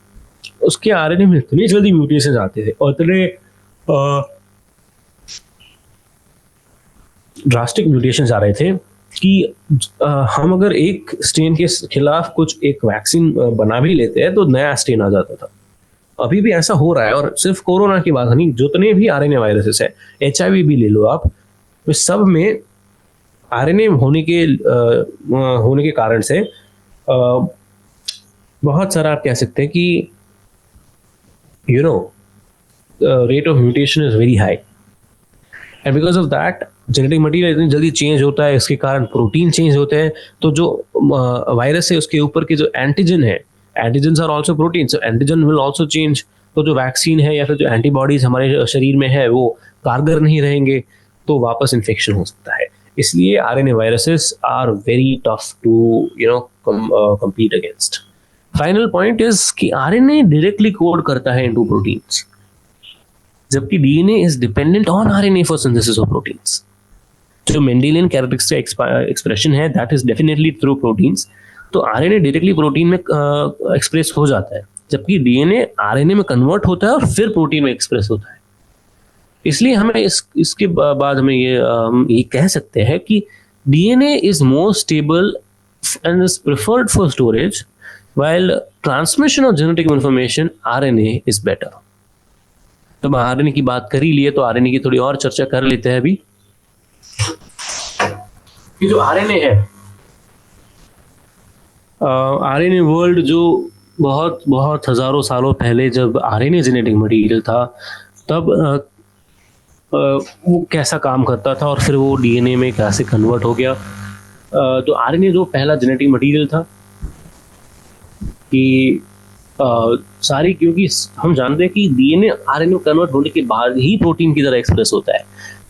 उसके आरएनए में इतनी जल्दी म्यूटेशन आते थे और इतने ड्रास्टिक म्यूटेशन आ रहे थे कि हम अगर एक स्ट्रेन के खिलाफ कुछ एक वैक्सीन बना भी लेते हैं तो नया स्ट्रेन आ जाता था। अभी भी ऐसा हो रहा है, और सिर्फ कोरोना की बात नहीं, जितने भी आरएनए वायरसेस है, एचआईवी भी ले लो आप, इस सब में आरएनए होने के कारण से बहुत सारा आप कह सकते हैं कि rate of mutation is very high, and because of that genetic material इतनी जल्दी चेंज होता है, इसके कारण प्रोटीन चेंज होते हैं। तो जो वायरस है उसके ऊपर के जो एंटीजन है, antigen are also protein, so antigen will also change. तो जो वैक्सीन है या फिर जो एंटीबॉडीज हमारे शरीर में है वो कारगर नहीं रहेंगे, तो वापस इन्फेक्शन हो सकता है। इसलिए RNA viruses are very tough to compete against. Final point is कि आरएनए डायरेक्टली कोड करता है इनटू प्रोटीन्स, जबकि DNA is dependent on RNA for synthesis of proteins. जो मेंडेलियन कैरेक्टरिस्टिक एक्सप्रेशन है that is definitely through proteins. तो RNA directly protein में express हो जाता है, जबकि डीएनए आरएनए में कन्वर्ट होता है और फिर प्रोटीन में एक्सप्रेस होता है। इसलिए हमें इसके बाद हमें ये कह सकते हैं कि DNA is more stable and is preferred for storage, while transmission of genetic information RNA is better। तो आरएनए की बात कर ही लिए तो आरएनए की थोड़ी और चर्चा कर लेते हैं अभी। कि जो आरएनए है, आरएनए वर्ल्ड जो बहुत बहुत हजारों सालों पहले जब आरएनए जेनेटिक मटेरियल था, तब वो कैसा काम करता था और फिर वो डीएनए में कैसे कन्वर्ट हो गया। तो आरएनए जो पहला जेनेटिक मटेरियल था कि सारी, क्योंकि हम जानते हैं कि डीएनए आरएनए कन्वर्ट होने के बाद ही प्रोटीन की तरह एक्सप्रेस होता है,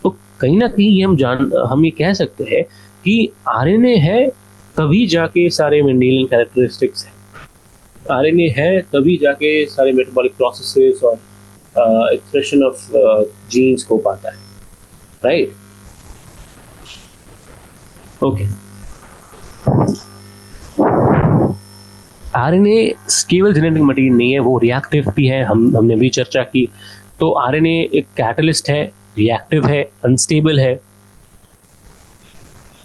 तो कहीं ना कहीं हम ये कह सकते हैं कि आरएनए है तभी जाके सारे मेंडेलियन कैरेक्टरिस्टिक्स हैं, आरएनए है तभी जाके सारे मेटाबॉलिक प्रोसेसेस और एक्सप्रेशन ऑफ जीन्स हो पाता है, राइट? ओके, आरएनए केवल जेनेटिक मटेरियल नहीं है, वो रिएक्टिव भी है, हमने भी चर्चा की। तो आरएनए एक कैटलिस्ट है, रिएक्टिव है, अनस्टेबल है।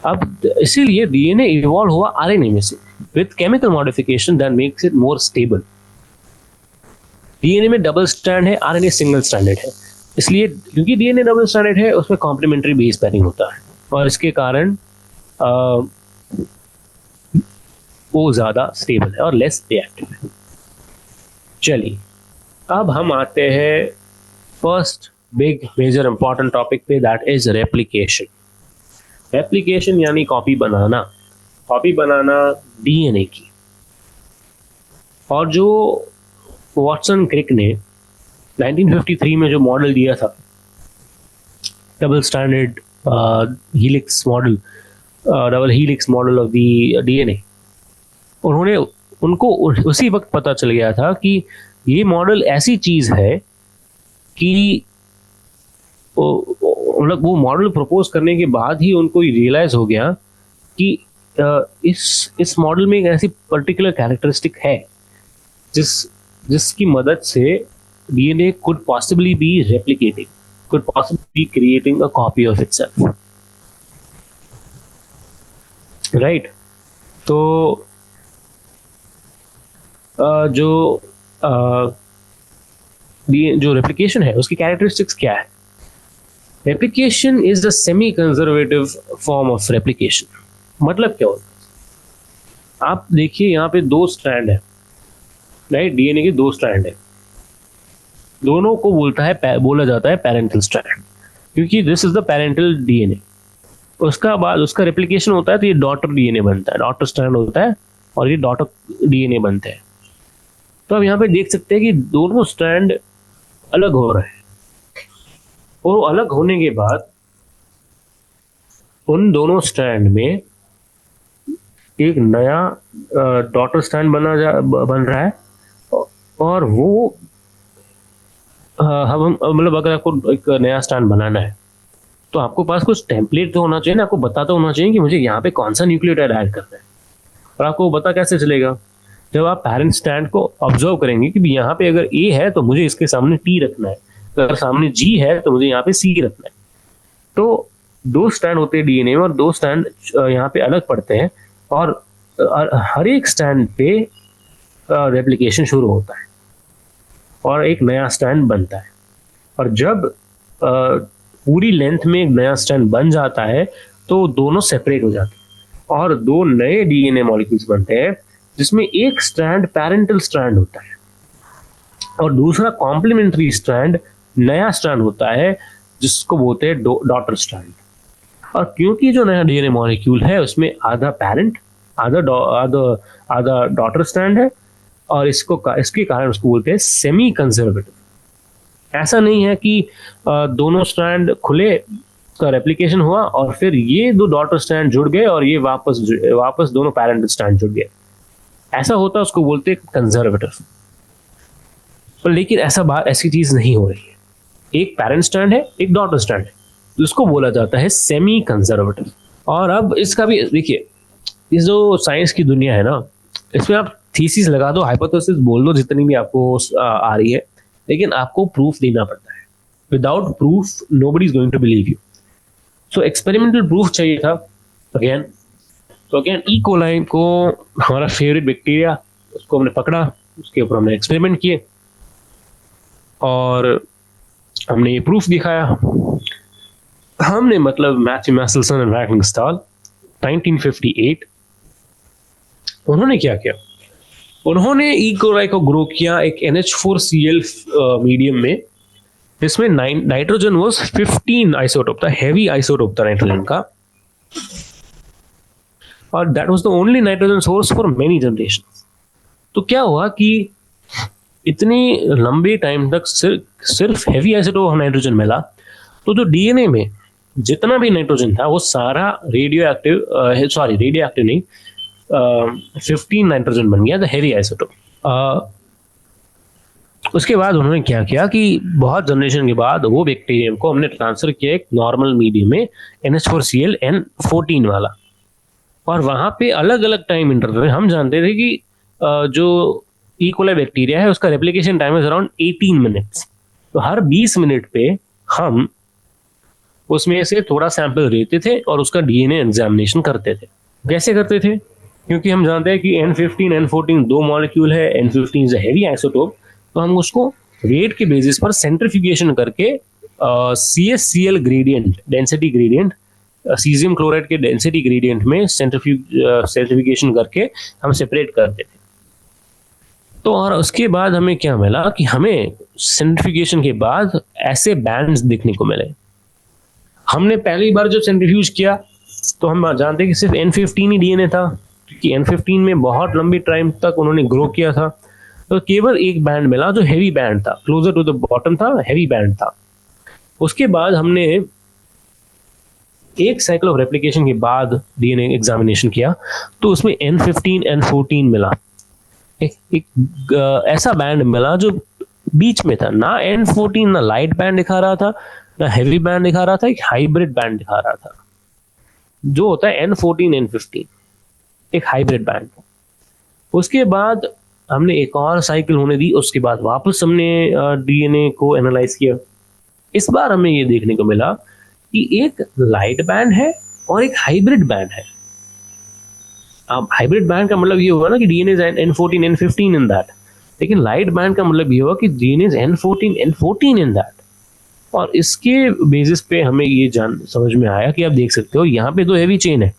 अब इसीलिए डीएनए इवॉल्व हुआ आरएनए में से with chemical modification that makes it more stable. DNA में डबल स्ट्रैंड है, आरएनए सिंगल स्ट्रैंडेड है। इसलिए क्योंकि डीएनए डबल स्ट्रैंडेड है, उसमें कॉम्प्लीमेंट्री बेस पेयरिंग होता है और इसके कारण वो ज्यादा स्टेबल है और लेस रिएक्टिव है। चलिए, अब हम आते हैं first big major important topic पे, दैट इज रेप्लिकेशन। रेप्लिकेशन यानी कॉपी बनाना डीएनए की। और जो वॉटसन क्रिक ने 1953 में जो मॉडल दिया था, double standard helix model, double helix model of the DNA, उनको उसी वक्त पता चल गया था कि ये मॉडल ऐसी चीज है कि मतलब वो मॉडल प्रपोज करने के बाद ही उनको रियलाइज हो गया कि इस मॉडल में एक ऐसी पर्टिकुलर कैरेक्टरिस्टिक है जिसकी मदद से DNA could possibly be replicating, could possibly be creating a copy of itself, right? तो जो रेप्लिकेशन है उसकी कैरेक्टरिस्टिक्स क्या है? Replication is the semi conservative form of replication. मतलब क्या होता है? आप देखिए, यहाँ पे दो स्ट्रैंड है, राइट? डीएनए के दो स्ट्रैंड है, दोनों को बोला जाता है पेरेंटल स्ट्रैंड, क्योंकि this is the parental DNA. उसका बाद उसका रेप्लिकेशन होता है तो ये डॉटर डीएनए बनता है, डॉटर स्ट्रैंड होता है और ये डॉटर डीएनए बनते हैं। तो अब यहाँ पे देख सकते हैं कि दोनों स्ट्रैंड अलग हो रहे हैं, और अलग होने के बाद उन दोनों स्ट्रैंड में एक नया डॉटर स्ट्रैंड बन रहा है। और वो हम मतलब अगर आपको एक नया स्ट्रैंड बनाना है तो आपको पास कुछ टेम्पलेट तो होना चाहिए ना, आपको बताता होना चाहिए कि मुझे यहाँ पे कौन सा न्यूक्लियोटाइड ऐड करना है। और आपको पता कैसे चलेगा? जब आप पेरेंट स्ट्रैंड को ऑब्जर्व करेंगे कि यहाँ पे अगर ए है तो मुझे इसके सामने टी रखना है, अगर सामने जी है तो मुझे यहाँ पे सी रखना है। तो दो स्ट्रैंड होते हैं डीएनए में और दो स्ट्रैंड यहाँ पे अलग पड़ते हैं, और हर एक स्ट्रैंड पे रेप्लिकेशन शुरू होता है और एक नया स्ट्रैंड बनता है। और जब पूरी लेंथ में एक नया स्ट्रैंड बन जाता है तो दोनों सेपरेट हो जाते हैं और दो नए डीएनए मॉलिक्यूल्स बनते हैं, जिसमें एक स्ट्रैंड पैरेंटल स्ट्रैंड होता है और दूसरा कॉम्प्लीमेंट्री स्ट्रैंड नया स्ट्रैंड होता है जिसको बोलते हैं डॉटर स्ट्रैंड। और क्योंकि जो नया डीएनए मॉलिक्यूल है उसमें आधा पैरेंट आधा डॉटर स्ट्रैंड है और इसके कारण उसको बोलते हैं सेमी कंजर्वेटिव। ऐसा नहीं है कि दोनों स्ट्रैंड खुले का रेप्लिकेशन हुआ और फिर ये दो डॉटर स्ट्रैंड जुड़ गए और ये वापस दोनों पैरेंट स्ट्रैंड जुड़ गए। ऐसा होता उसको बोलते हैं कंजर्वेटिव। पर लेकिन ऐसी चीज नहीं हो रही है। एक पैरेंट स्ट्रैंड है, एक डॉटर स्ट्रैंड है, तो इसको बोला जाता है सेमी कंजर्वेटिव। और अब इसका भी देखिए, इस जो साइंस की दुनिया है ना, इसमें आप थीसिस लगा दो, हाइपोथेसिस बोल दो, जितनी भी आपको आ रही है, लेकिन आपको प्रूफ देना पड़ता है। Without proof nobody is going to believe you. So experimental proof चाहिए था अगेन। तो अगेन ई कोलाई को, हमारा फेवरेट बैक्टीरिया, उसको हमने पकड़ा, उसके ऊपर हमने एक्सपेरिमेंट किए और हमने ये प्रूफ दिखाया। हमने मतलब मैथ्यू मैसेल्सन एंड वैटलिंगस्टाल 1958, उन्होंने क्या किया, उन्होंने ई कोलाई को ग्रो किया एक NH4Cl मीडियम में, जिसमें नाइट्रोजन वाज 15 आइसोटोप था, हेवी आइसोटोप था नाइट्रोजन का, और that was the only nitrogen source for many generations. तो क्या हुआ कि इतनी लंबे टाइम तक सिर्फ हेवी आइसोटोप नाइट्रोजन मिला, तो जो डीएनए में जितना भी नाइट्रोजन था वो सारा रेडियो एक्टिव नहीं, 15 नाइट्रोजन बन गया था, हेवी आइसोटोप। उसके बाद उन्होंने क्या किया कि बहुत जनरेशन के बाद वो बैक्टीरियम को हमने ट्रांसफर किया एक नॉर्मल मीडियम में, NH4Cl N14 वाला, और वहां पे अलग अलग टाइम इंटरवल हम जानते थे कि जो ई कोलाई बैक्टीरिया है उसका replication time is around 18 minutes. तो हर 20 मिनट पे हम उसमें से थोड़ा सैंपल लेते थे और उसका डीएनए एग्जामिनेशन करते थे। कैसे करते थे? क्योंकि हम जानते हैं कि N15 N14 दो मॉलिक्यूल है, N15 is a heavy isotope, तो हम उसको वेट के बेसिस पर सेंट्रीफ्यूगेशन करके CaCl gradient, density gradient, caesium chloride के डेंसिटी ग्रेडियंट में सेंट्रीफ्यूगेशन करके हम सेपरेट करते थे। तो और उसके बाद हमें क्या मिला कि हमें सेंट्रीफ्यूगेशन के बाद ऐसे बैंड्स देखने को मिले। हमने पहली बार जब सेंट्रीफ्यूज किया तो हम जानते हैं कि सिर्फ N15 ही डीएनए था, क्योंकि N15 में बहुत लंबी टाइम तक उन्होंने ग्रो किया था। तो केवल एक बैंड मिला जो हेवी बैंड था, क्लोजर टू द बॉटम था, हेवी बैंड था। उसके बाद हमने एक साइकिल ऑफ रेप्लिकेशन के बाद डीएनए एग्जामिनेशन किया तो उसमें N15 N14 मिला। एक ऐसा बैंड मिला जो बीच में था, ना N14 ना लाइट बैंड दिखा रहा था ना हेवी बैंड दिखा रहा था, एक हाइब्रिड बैंड दिखा रहा था जो होता है N14 N15, एक हाइब्रिड बैंड। उसके बाद हमने एक और साइकिल होने दी, उसके बाद वापस हमने डीएनए को एनालाइज किया। इस बार हमें ये देखने को मिला कि एक लाइट बैंड है और एक हाइब्रिड बैंड है। अब हाइब्रिड बैंड का मतलब ये होगा ना कि DNA is N14 N15 in that, लेकिन लाइट बैंड का मतलब ये होगा कि DNA is N14 N14 in that. और इसके बेसिस पे हमें ये समझ में आया कि आप देख सकते हो यहाँ पे तो हेवी चेन है।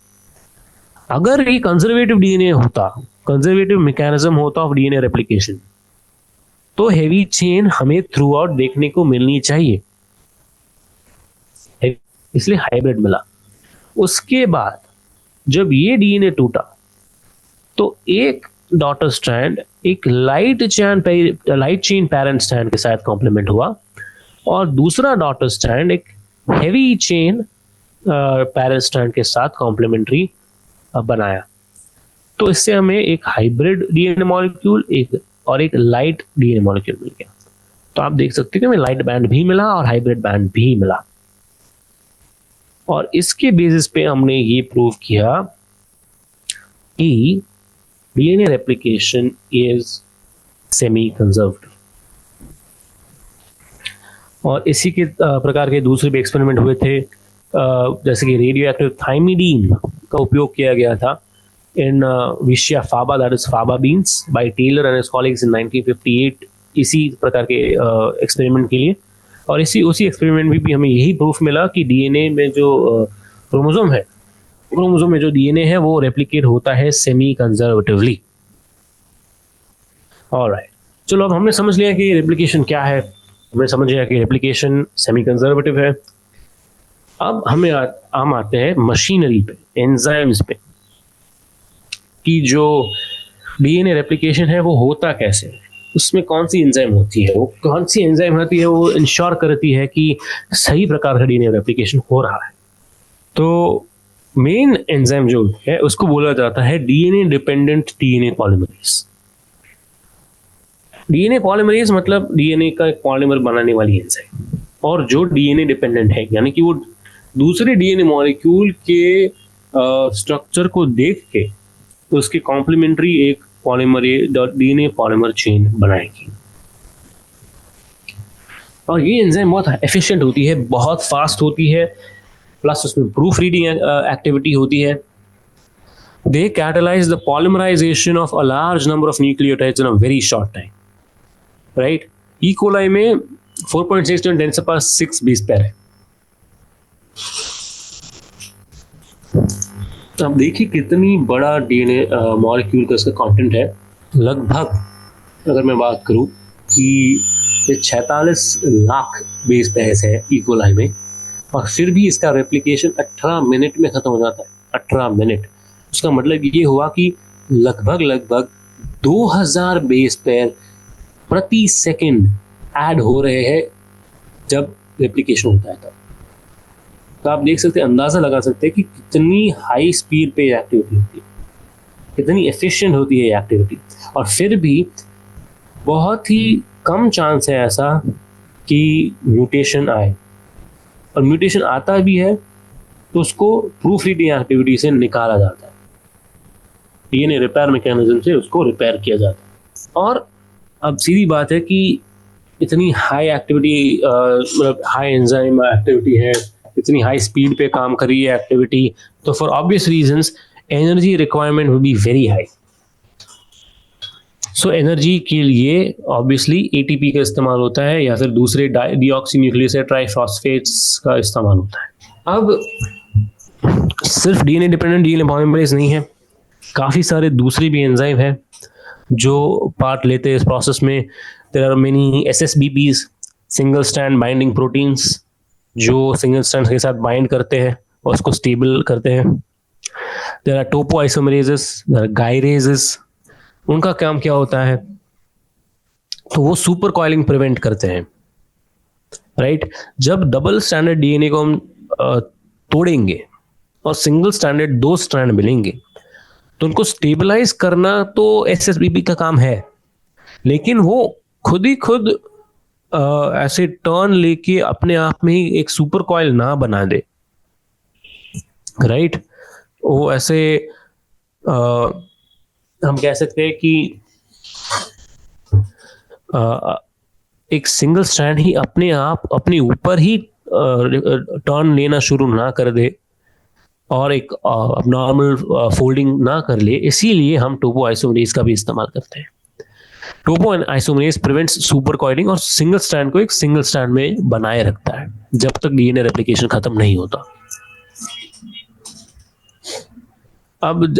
अगर ये कंजर्वेटिव डीएनए होता, कंजर्वेटिव मैकेनिज्म होता ऑफ डीएनए रेप्लिकेशन, तो हेवी चेन हमें थ्रू आउट देखने को मिलनी चाहिए, इसलिए हाइब्रिड मिला। उसके बाद जब ये डीएनए टूटा तो एक डॉटर स्ट्रैंड एक लाइट चेन पैरेंट स्ट्रैंड के साथ कॉम्प्लीमेंट हुआ और दूसरा डॉटर स्ट्रैंड एक हेवी चेन पैरेंट स्ट्रैंड के साथ कॉम्प्लीमेंट्री बनाया। तो इससे हमें एक हाइब्रिड डीएनए मॉलिक्यूल एक लाइट डीएनए मॉलिक्यूल मिल गया। तो आप देख सकते हैं कि हमें लाइट बैंड भी मिला और हाइब्रिड बैंड भी मिला। और इसके बेसिस पे हमने ये प्रूव किया कि DNA replication is semi conserved. और इसी के प्रकार के दूसरे भी एक्सपेरिमेंट हुए थे, जैसे कि रेडियो एक्टिव थाइमिडीन का उपयोग किया गया था in Vicia faba, that is faba beans, by Taylor and his colleagues in 1958, इसी प्रकार के एक्सपेरिमेंट के लिए। और इसी उसी एक्सपेरिमेंट में भी हमें यही प्रूफ मिला कि डीएनए में जो क्रोमोसोम में जो डीएनए है वो रेप्लिकेट होता है सेमी कंजर्वेटिवली। ऑलराइट, चलो अब हमने समझ लिया कि रेप्लिकेशन क्या है, हमने समझ लिया कि रेप्लिकेशन सेमी कंजर्वेटिव है। अब हम आते हैं मशीनरी पे, एंजाइम्स पे, कि जो डीएनए रेप्लिकेशन है वो होता कैसे है, उसमें कौन सी एंजाइम होती है, वो कौन सी एंजाइम होती है वो इंश्योर करती है कि सही प्रकार का डीएनए रेप्लिकेशन हो रहा है। तो मेन एंजाइम जो है उसको बोला जाता है DNA dependent DNA polymerase. DNA polymerase मतलब डीएनए का एक पॉलीमर बनाने वाली एंजाइम, और जो डीएनए डिपेंडेंट है यानी कि वो दूसरे डीएनए मॉलिक्यूल के स्ट्रक्चर को देख के उसके कॉम्प्लीमेंट्री एक डीएनए पॉलीमर चेन बनाएगी। और ये एंजाइम बहुत एफिशिएंट होती है, बहुत फास्ट होती है, प्लस उसमें प्रूफ रीडिंग एक्टिविटी होती है। They catalyze the polymerization of a large number of nucleotides in a very short time, right? E. coli में 4.6 × 10⁶ बेस पेयर है। अब देखिए कितनी बड़ा डीएनए मॉलिक्यूल का इसका कंटेंट है। लगभग अगर मैं बात करूं कि ये 46 लाख बेस पेयर्स है ई कोलाई में, और फिर भी इसका रेप्लिकेशन 18 मिनट में खत्म हो जाता है। 18 मिनट, उसका मतलब ये हुआ कि लगभग 2000 बेस पेयर प्रति सेकंड ऐड हो रहे हैं जब रेप्लिकेशन होता है। तो आप देख सकते हैं, अंदाजा लगा सकते हैं कि कितनी हाई स्पीड पे एक्टिविटी होती है, कितनी एफिशिएंट होती है ये एक्टिविटी। और फिर भी बहुत ही कम चांस है ऐसा कि म्यूटेशन आए, और म्यूटेशन आता भी है तो उसको प्रूफ रीडिंग एक्टिविटी से निकाला जाता है, डीएनए रिपेयर मैकेनिज्म से उसको रिपेयर किया जाता है। और अब सीधी बात है कि इतनी हाई एक्टिविटी, मतलब हाई एंजाइम एक्टिविटी है, इतनी हाई स्पीड पे काम कर रही है एक्टिविटी, तो for obvious reasons energy requirement will be very high. So energy के लिए ऑब्वियसली एटीपी का इस्तेमाल होता है या फिर दूसरे डीऑक्सीन्यूक्लियोसाइड ट्राइफॉस्फेट्स का इस्तेमाल होता है। अब सिर्फ डीएनए डिपेंडेंट डीएनए पॉलीमरेज नहीं है, काफ़ी सारे दूसरे भी एंजाइम हैं जो पार्ट लेते हैं इस प्रोसेस में। There are many SSBPs, single strand binding proteins, जो सिंगल स्ट्रैंड के साथ बाइंड करते हैं और उसको स्टेबल करते हैं। There are topoisomerases, there are gyrases. उनका काम क्या होता है, तो वो सुपर कॉइलिंग प्रिवेंट करते हैं, राइट? जब डबल स्टैंडर्ड डीएनए को हम तोड़ेंगे और सिंगल स्टैंडर्ड 2 स्ट्रैंड मिलेंगे तो उनको स्टेबलाइज करना तो एसएसबीपी का काम है, लेकिन वो खुद ही खुद ऐसे टर्न लेके अपने आप में ही एक सुपर कॉइल ना बना दे, राइट? वो ऐसे हम कह सकते हैं कि एक सिंगल स्ट्रैंड ही अपने आप अपने ऊपर ही टर्न लेना शुरू ना कर दे और एक नॉर्मल फोल्डिंग ना कर ले, इसीलिए हम टोपोआइसोमरेज का भी इस्तेमाल करते हैं। टोपोआइसोमरेज प्रिवेंट्स सुपर कॉइलिंग और सिंगल स्ट्रैंड को एक सिंगल स्ट्रैंड में बनाए रखता है जब तक डीएनए रेप्लिकेशन खत्म नहीं होता। अब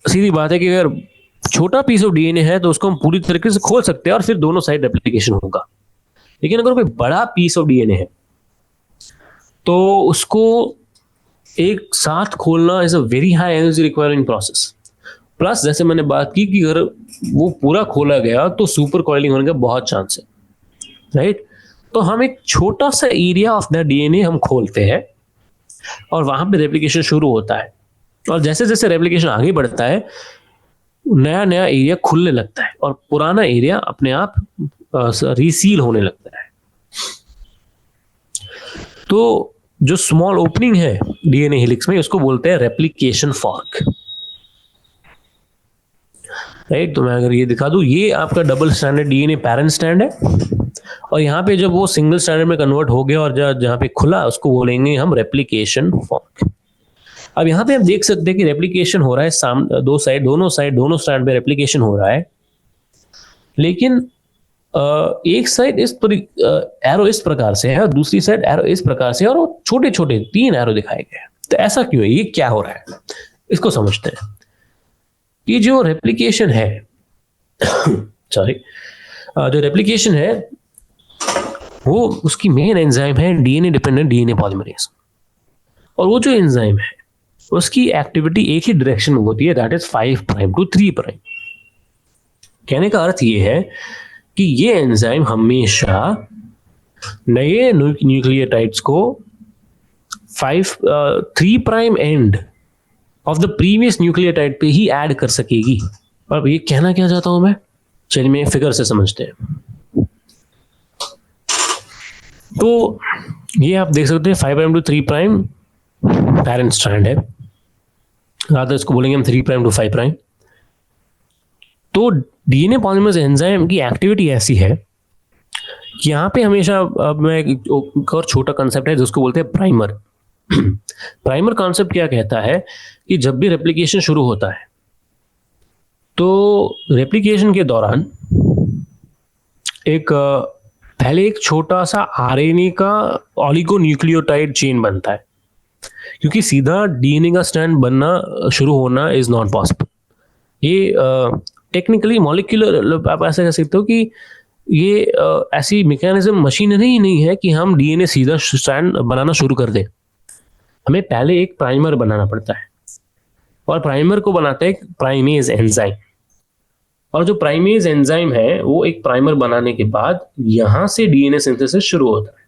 सीधी बात है कि अगर छोटा पीस ऑफ डीएनए है तो उसको हम पूरी तरीके से खोल सकते हैं और फिर दोनों साइड रेप्लिकेशन होगा। लेकिन अगर कोई बड़ा पीस ऑफ डीएनए है तो उसको एक साथ खोलना is a very high energy requiring process. Plus जैसे मैंने बात की कि अगर वो पूरा खोला गया तो सुपर कॉइलिंग होने का बहुत चांस है, राइट? तो हम एक छोटा सा एरिया ऑफ द डीएनए हम खोलते हैं और वहां पे रेप्लिकेशन शुरू होता है, और जैसे जैसे रेप्लिकेशन आगे बढ़ता है नया नया एरिया खुलने लगता है और पुराना एरिया अपने आप रिसील होने लगता है। तो जो स्मॉल ओपनिंग है डीएनए हेलिक्स में उसको बोलते हैं रेप्लिकेशन फॉर्क, राइट? तो मैं अगर ये दिखा दूं, ये आपका double standard DNA parent strand है, और यहाँ पे जब वो सिंगल स्टैंडर्ड में कन्वर्ट हो गया और जहाँ पे खुला उसको बोलेंगे हम रेप्लिकेशन फॉर्क। अब यहाँ पे हम देख सकते हैं कि रेप्लिकेशन हो रहा है दोनों स्ट्रैंड पे रेप्लिकेशन हो रहा है, लेकिन एक साइड एरो इस प्रकार से है और दूसरी साइड एरो इस प्रकार से है, और वो छोटे छोटे 3 एरो दिखाए गए हैं। तो ऐसा क्यों है, ये क्या हो रहा है, इसको समझते हैं। ये जो रेप्लिकेशन है सॉरी जो रेप्लिकेशन है वो उसकी मेन एंजाइम है डीएनए डिपेंडेंट डीएनए पॉलीमरेज। और वो जो एंजाइम है उसकी एक्टिविटी एक ही डायरेक्शन में होती है, that is 5 prime to 3 prime. कहने का अर्थ ये है कि ये एंजाइम हमेशा नए न्यूक्लियोटाइड्स को 3 prime end of the previous nucleotide पे ही ऐड कर सकेगी। अब ये कहना क्या चाहता हूं मैं, चलिए मैं फिगर से समझते हैं। तो ये आप देख सकते हैं 5 prime to 3 prime parent strand है, रादर इसको बोलेंगे हम 3 प्राइम टू 5 प्राइम। तो डीएनए पॉलीमरेज एंजाइम की एक्टिविटी ऐसी है कि यहाँ पे हमेशा, अब मैं एक और छोटा कंसेप्ट है जिसको बोलते हैं प्राइमर। प्राइमर कॉन्सेप्ट क्या कहता है कि जब भी रेप्लिकेशन शुरू होता है तो रेप्लिकेशन के दौरान पहले एक छोटा सा आरएनए का ऑलिगोन्यूक्लियोटाइड चेन बनता है, क्योंकि सीधा डीएनए का स्ट्रैंड बनना शुरू होना इज नॉट पॉसिबल। ये टेक्निकली मॉलिक्यूलर आप ऐसा कह सकते हो कि ये ऐसी मैकेनिज्म मशीनरी ही नहीं है कि हम डीएनए सीधा स्ट्रैंड बनाना शुरू कर दें। हमें पहले एक प्राइमर बनाना पड़ता है, और प्राइमर को बनाता है एक प्राइमेज एंजाइम। और जो प्राइमेज एंजाइम है वो एक प्राइमर बनाने के बाद यहां से डीएनए सिंथेसिस शुरू होता है,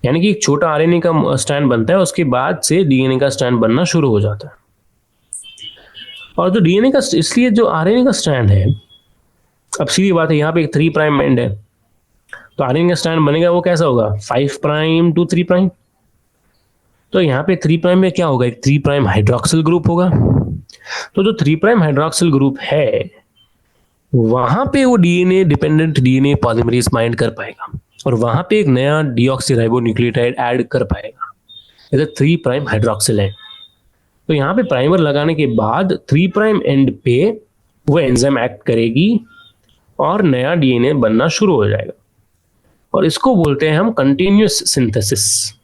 यानी कि एक छोटा आरएनए का स्ट्रैंड बनता है, उसके बाद से डीएनए का स्ट्रैंड बनना शुरू हो जाता है। और जो डीएनए का, इसलिए जो आरएनए का स्ट्रैंड है, अब सीधी बात है, यहाँ पे एक 3 प्राइम एंड है, तो आरएनए का स्ट्रैंड बनेगा वो कैसा होगा, 5 प्राइम टू 3 प्राइम। तो यहाँ पे 3 प्राइम में क्या होगा, एक 3 प्राइम हाइड्रोक्सिल ग्रुप होगा। तो जो 3 प्राइम हाइड्रोक्सिल ग्रुप है वहां पे वो DNA dependent DNA polymerase bind कर पाएगा, और वहां पे एक नया डीऑक्सीराइबोन्यूक्लियोटाइड ऐड कर पाएगा, इधर 3 प्राइम हाइड्रोक्सिल है। तो यहाँ पे प्राइमर लगाने के बाद 3 प्राइम एंड पे वो एंजाइम एक्ट करेगी और नया डीएनए बनना शुरू हो जाएगा, और इसको बोलते हैं हम कंटिन्यूअस सिंथेसिस।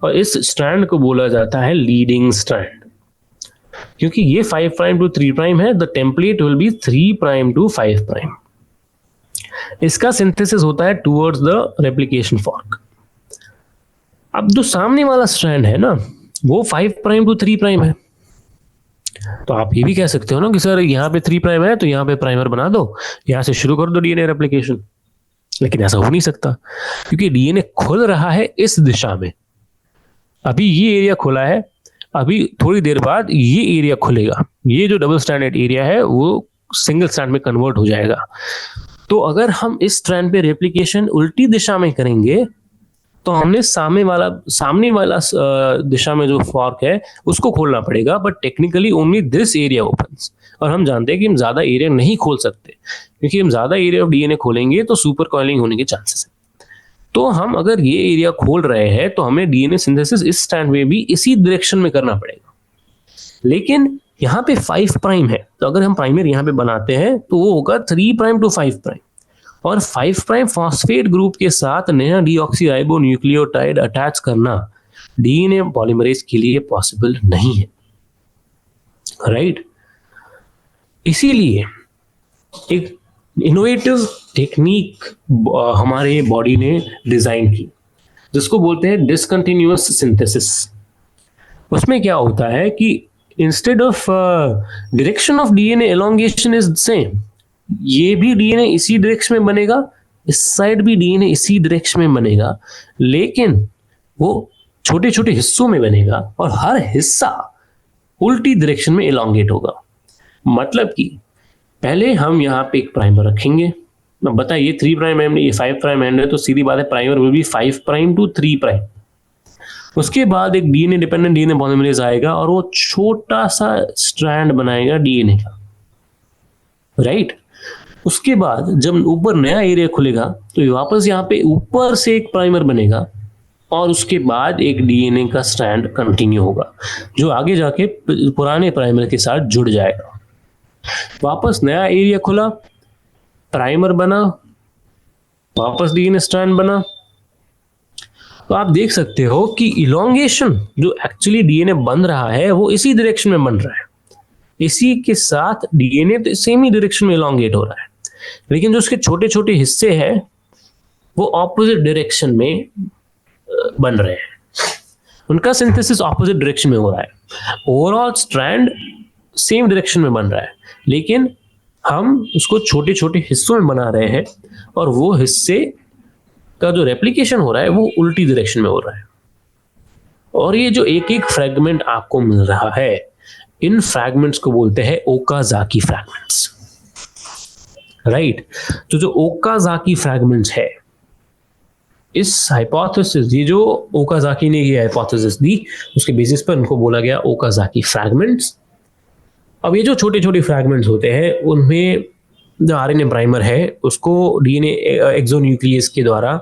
और इस स्ट्रैंड को बोला जाता है लीडिंग स्ट्रैंड, क्योंकि ये 5 प्राइम टू 3 प्राइम है, the template will be 3 prime to 5 prime. इसका सिंथेसिस होता है टुवर्ड्स द रेप्लिकेशन फॉर्क। अब जो सामने वाला स्ट्रैंड है ना वो 5 प्राइम टू 3 प्राइम है, तो आप ये भी कह सकते हो ना कि सर यहाँ पे 3 प्राइम है तो यहाँ पे प्राइमर बना दो, यहाँ से शुरू कर दो डीएनए रेप्लिकेशन। लेकिन ऐसा हो नहीं सकता, क्योंकि डीएनए खुल रहा है इस दिशा में। अभी ये एरिया खुला है, अभी थोड़ी देर बाद ये एरिया खुलेगा, ये जो डबल स्ट्रैंडेड एरिया है वो सिंगल स्ट्रैंड में कन्वर्ट हो जाएगा। तो अगर हम इस स्ट्रैंड पे रेप्लिकेशन उल्टी दिशा में करेंगे तो हमने सामने वाला दिशा में जो फॉर्क है उसको खोलना पड़ेगा, but technically only this area opens. और हम जानते हैं कि हम ज्यादा एरिया नहीं खोल सकते, क्योंकि हम ज्यादा एरिया ऑफ डीएनए खोलेंगे तो सुपर कॉइलिंग होने के चांसेस है। तो हम अगर ये एरिया खोल रहे हैं तो हमें डीएनए सिंथेसिस इस स्ट्रैंड में भी इसी डायरेक्शन में करना पड़ेगा। लेकिन यहाँ पे 5 प्राइम है, तो अगर हम प्राइमर यहाँ पे बनाते हैं तो वो होगा 3 प्राइम टू 5 प्राइम, और 5 प्राइम फॉस्फेट ग्रुप के साथ नया डीऑक्सीराइबोन्यूक्लियोटाइड अटैच करना डीएनए पॉलीमरेज के लिए पॉसिबल नहीं है, राइट। इसीलिए एक इनोवेटिव टेक्निक हमारे बॉडी ने डिजाइन की जिसको बोलते हैं डिसकंटिन्यूअस सिंथेसिस। उसमें क्या होता है कि instead of direction of DNA elongation is same, ये भी डीएनए इसी डायरेक्शन में बनेगा, इस साइड भी डीएनए इसी डायरेक्शन में बनेगा, लेकिन वो छोटे छोटे हिस्सों में बनेगा और हर हिस्सा उल्टी डायरेक्शन में एलोंगेट होगा। मतलब कि पहले हम यहाँ पे एक प्राइमर रखेंगे, मैं बता ये 3 प्राइम एंड ये 5 प्राइम एंड है, तो सीधी बात है primer will be 5 prime to 3 prime. उसके बाद एक डीएनए डिपेंडेंट डीएनए पॉलीमरेज आएगा और वो छोटा सा स्ट्रैंड बनाएगा डीएनए का, राइट। उसके बाद जब ऊपर नया एरिया खुलेगा तो वापस यहाँ पे ऊपर से एक प्राइमर बनेगा, और उसके बाद एक डीएनए का स्ट्रैंड कंटिन्यू होगा जो आगे जाके पुराने प्राइमर के साथ जुड़ जाएगा। वापस नया एरिया खुला, प्राइमर बना, वापस डीएनए स्ट्रैंड बना। तो आप देख सकते हो कि इलोंगेशन जो एक्चुअली डीएनए बन रहा है वो इसी डायरेक्शन में बन रहा है, इसी के साथ डीएनए तो सेम ही डायरेक्शन में इलोंगेट हो रहा है, लेकिन जो उसके छोटे छोटे हिस्से हैं वो ऑपोजिट डायरेक्शन में बन रहे हैं, उनका सिंथेसिस ऑपोजिट डायरेक्शन में हो रहा है। ओवरऑल स्ट्रैंड सेम डायरेक्शन में बन रहा है, लेकिन हम उसको छोटे छोटे हिस्सों में बना रहे हैं और वो हिस्से का जो रेप्लिकेशन हो रहा है वो उल्टी डायरेक्शन में हो रहा है। और ये जो एक एक फ्रैगमेंट आपको मिल रहा है, इन फ्रैगमेंट्स को बोलते हैं ओकाजाकी फ्रैगमेंट्स, राइट। तो जो ओकाजाकी फ्रैगमेंट्स है, इस हाइपोथेसिस, ये जो ओकाजाकी ने ये हाइपोथेसिस दी, उसके बेसिस पर उनको बोला गया ओकाजाकी फ्रैगमेंट्स। अब ये जो छोटे छोटे फ्रैगमेंट्स होते हैं, उनमें जो आरएनए प्राइमर है उसको डीएनए एक्सोन्यूक्लियस के द्वारा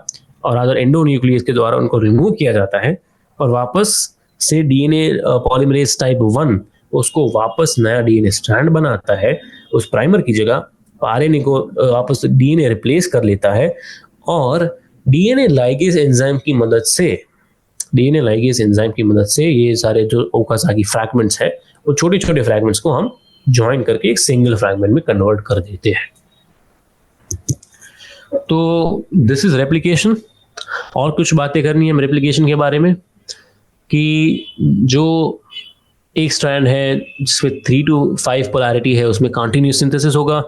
और अदर एंडोन्यूक्लियस के द्वारा उनको रिमूव किया जाता है और वापस से डीएनए पॉलीमरेज टाइप 1 उसको वापस नया डीएनए स्ट्रैंड बनाता है उस प्राइमर की जगह, आरएनए को वापस डीएनए रिप्लेस कर लेता है और डीएनए लाइगेज एंजाइम की मदद से ये सारे जो ओकाजाकी फ्रैगमेंट्स है वो छोटे छोटे फ्रैगमेंट्स को हम ज्वाइन करके एक सिंगल फ्रैगमेंट में कन्वर्ट कर देते हैं। तो दिस इज रेप्लिकेशन। और कुछ बातें करनी है रेप्लिकेशन के बारे में कि जो एक स्ट्रैंड है जिसमें 3 to 5 पोलैरिटी है उसमें कंटिन्यूस सिंथेसिस होगा,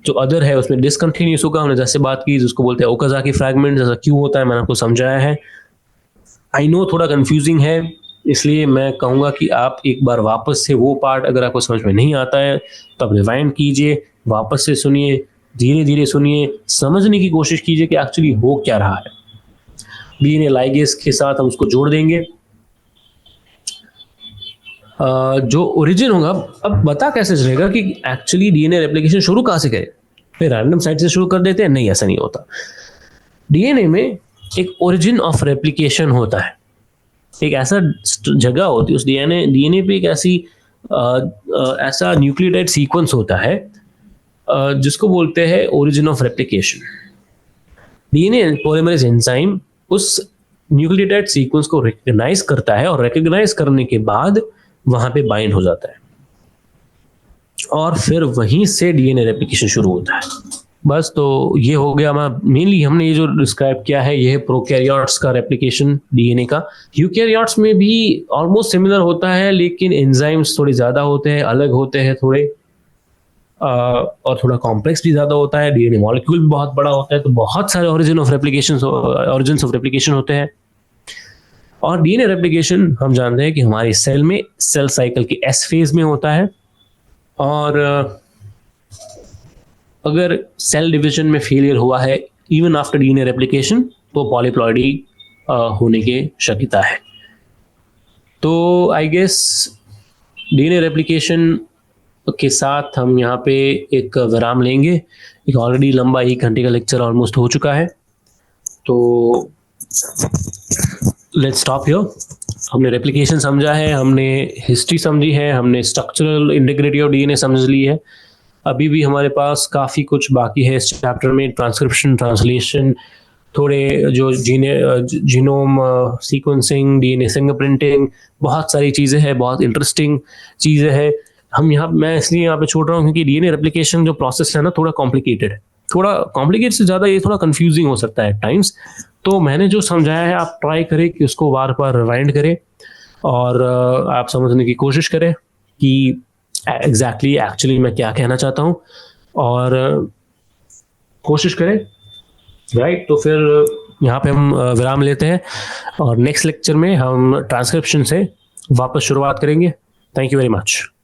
जो अदर है उसमें डिसकंटिन्यूस होगा। हमने जैसे बात की जिसको बोलते हैं ओकाजाकी फ्रैगमेंट, जैसा क्यों होता है मैंने आपको समझाया है। आई नो थोड़ा कंफ्यूजिंग है, इसलिए मैं कहूँगा कि आप एक बार वापस से वो पार्ट अगर आपको समझ में नहीं आता है तो आप रिवाइंड कीजिए, वापस से सुनिए, धीरे धीरे सुनिए, समझने की कोशिश कीजिए कि एक्चुअली हो क्या रहा है। डीएनए लाइगेज के साथ हम उसको जोड़ देंगे, जो ओरिजिन होगा। अब बता कैसे चलेगा कि एक्चुअली डीएनए रेप्लिकेशन शुरू कहाँ से करें? फिर रैंडम साइट से शुरू कर देते हैं? नहीं, ऐसा नहीं होता। डीएनए में एक ओरिजिन ऑफ रेप्लिकेशन होता है, एक ऐसा जगह होती है उस डीएनए पे एक ऐसा न्यूक्लियोटाइड सीक्वेंस होता है जिसको बोलते हैं origin of replication. DNA polymerase enzyme उस न्यूक्लियोटाइड सीक्वेंस को रिकॉग्नाइज करता है और रिकॉग्नाइज करने के बाद वहां पे बाइंड हो जाता है और फिर वहीं से डीएनए रेप्लिकेशन शुरू होता है। बस, तो ये हो गया मेनली हमने ये जो डिस्क्राइब किया है ये है प्रोकैरियोट्स का रेप्लिकेशन डीएनए का। यूकैरियोट्स में भी ऑलमोस्ट सिमिलर होता है, लेकिन एंजाइम्स थोड़े ज़्यादा होते हैं, अलग होते हैं थोड़े, और थोड़ा कॉम्प्लेक्स भी ज़्यादा होता है। डीएनए मॉलिक्यूल भी बहुत बड़ा होता है, तो बहुत सारे ऑरिजिन ऑफ रेप्लिकेशन होते हैं। और डीएनए रेप्लिकेशन हम जानते हैं कि हमारे सेल में सेल साइकिल के एस फेज में होता है, और अगर सेल डिवीजन में फेलियर हुआ है इवन आफ्टर डीएनए रेप्लिकेशन तो पॉलीप्लॉइडी होने की शक्यता है। तो आई गेस डीएनए रेप्लिकेशन के साथ हम यहाँ पे एक विराम लेंगे। एक ऑलरेडी लंबा 1 घंटे का लेक्चर ऑलमोस्ट हो चुका है, तो लेट्स स्टॉप हियर। हमने रेप्लिकेशन समझा है, हमने हिस्ट्री समझी है, हमने स्ट्रक्चरल इंटीग्रिटी ऑफ डीएनए समझ ली है। अभी भी हमारे पास काफ़ी कुछ बाकी है इस चैप्टर में, ट्रांसक्रिप्शन, ट्रांसलेशन, थोड़े जो जीनोम सीक्वेंसिंग, डीएनए फिंगरप्रिंटिंग, बहुत सारी चीज़ें हैं, बहुत इंटरेस्टिंग चीज़ें हैं। मैं इसलिए यहाँ पे छोड़ रहा हूँ क्योंकि डीएनए रेप्लिकेशन जो प्रोसेस है ना थोड़ा कॉम्प्लिकेटेड है, थोड़ा कॉम्प्लिकेटेड से ज़्यादा ये थोड़ा कंफ्यूजिंग हो सकता है टाइम्स। तो मैंने जो समझाया है आप ट्राई करें कि उसको बार बार रिवाइंड करें और आप समझने की कोशिश करें कि एग्जैक्टली एक्चुअली मैं क्या कहना चाहता हूँ, और कोशिश करें, राइट। तो फिर यहाँ पे हम विराम लेते हैं और नेक्स्ट लेक्चर में हम ट्रांसक्रिप्शन से वापस शुरुआत करेंगे। Thank you very much.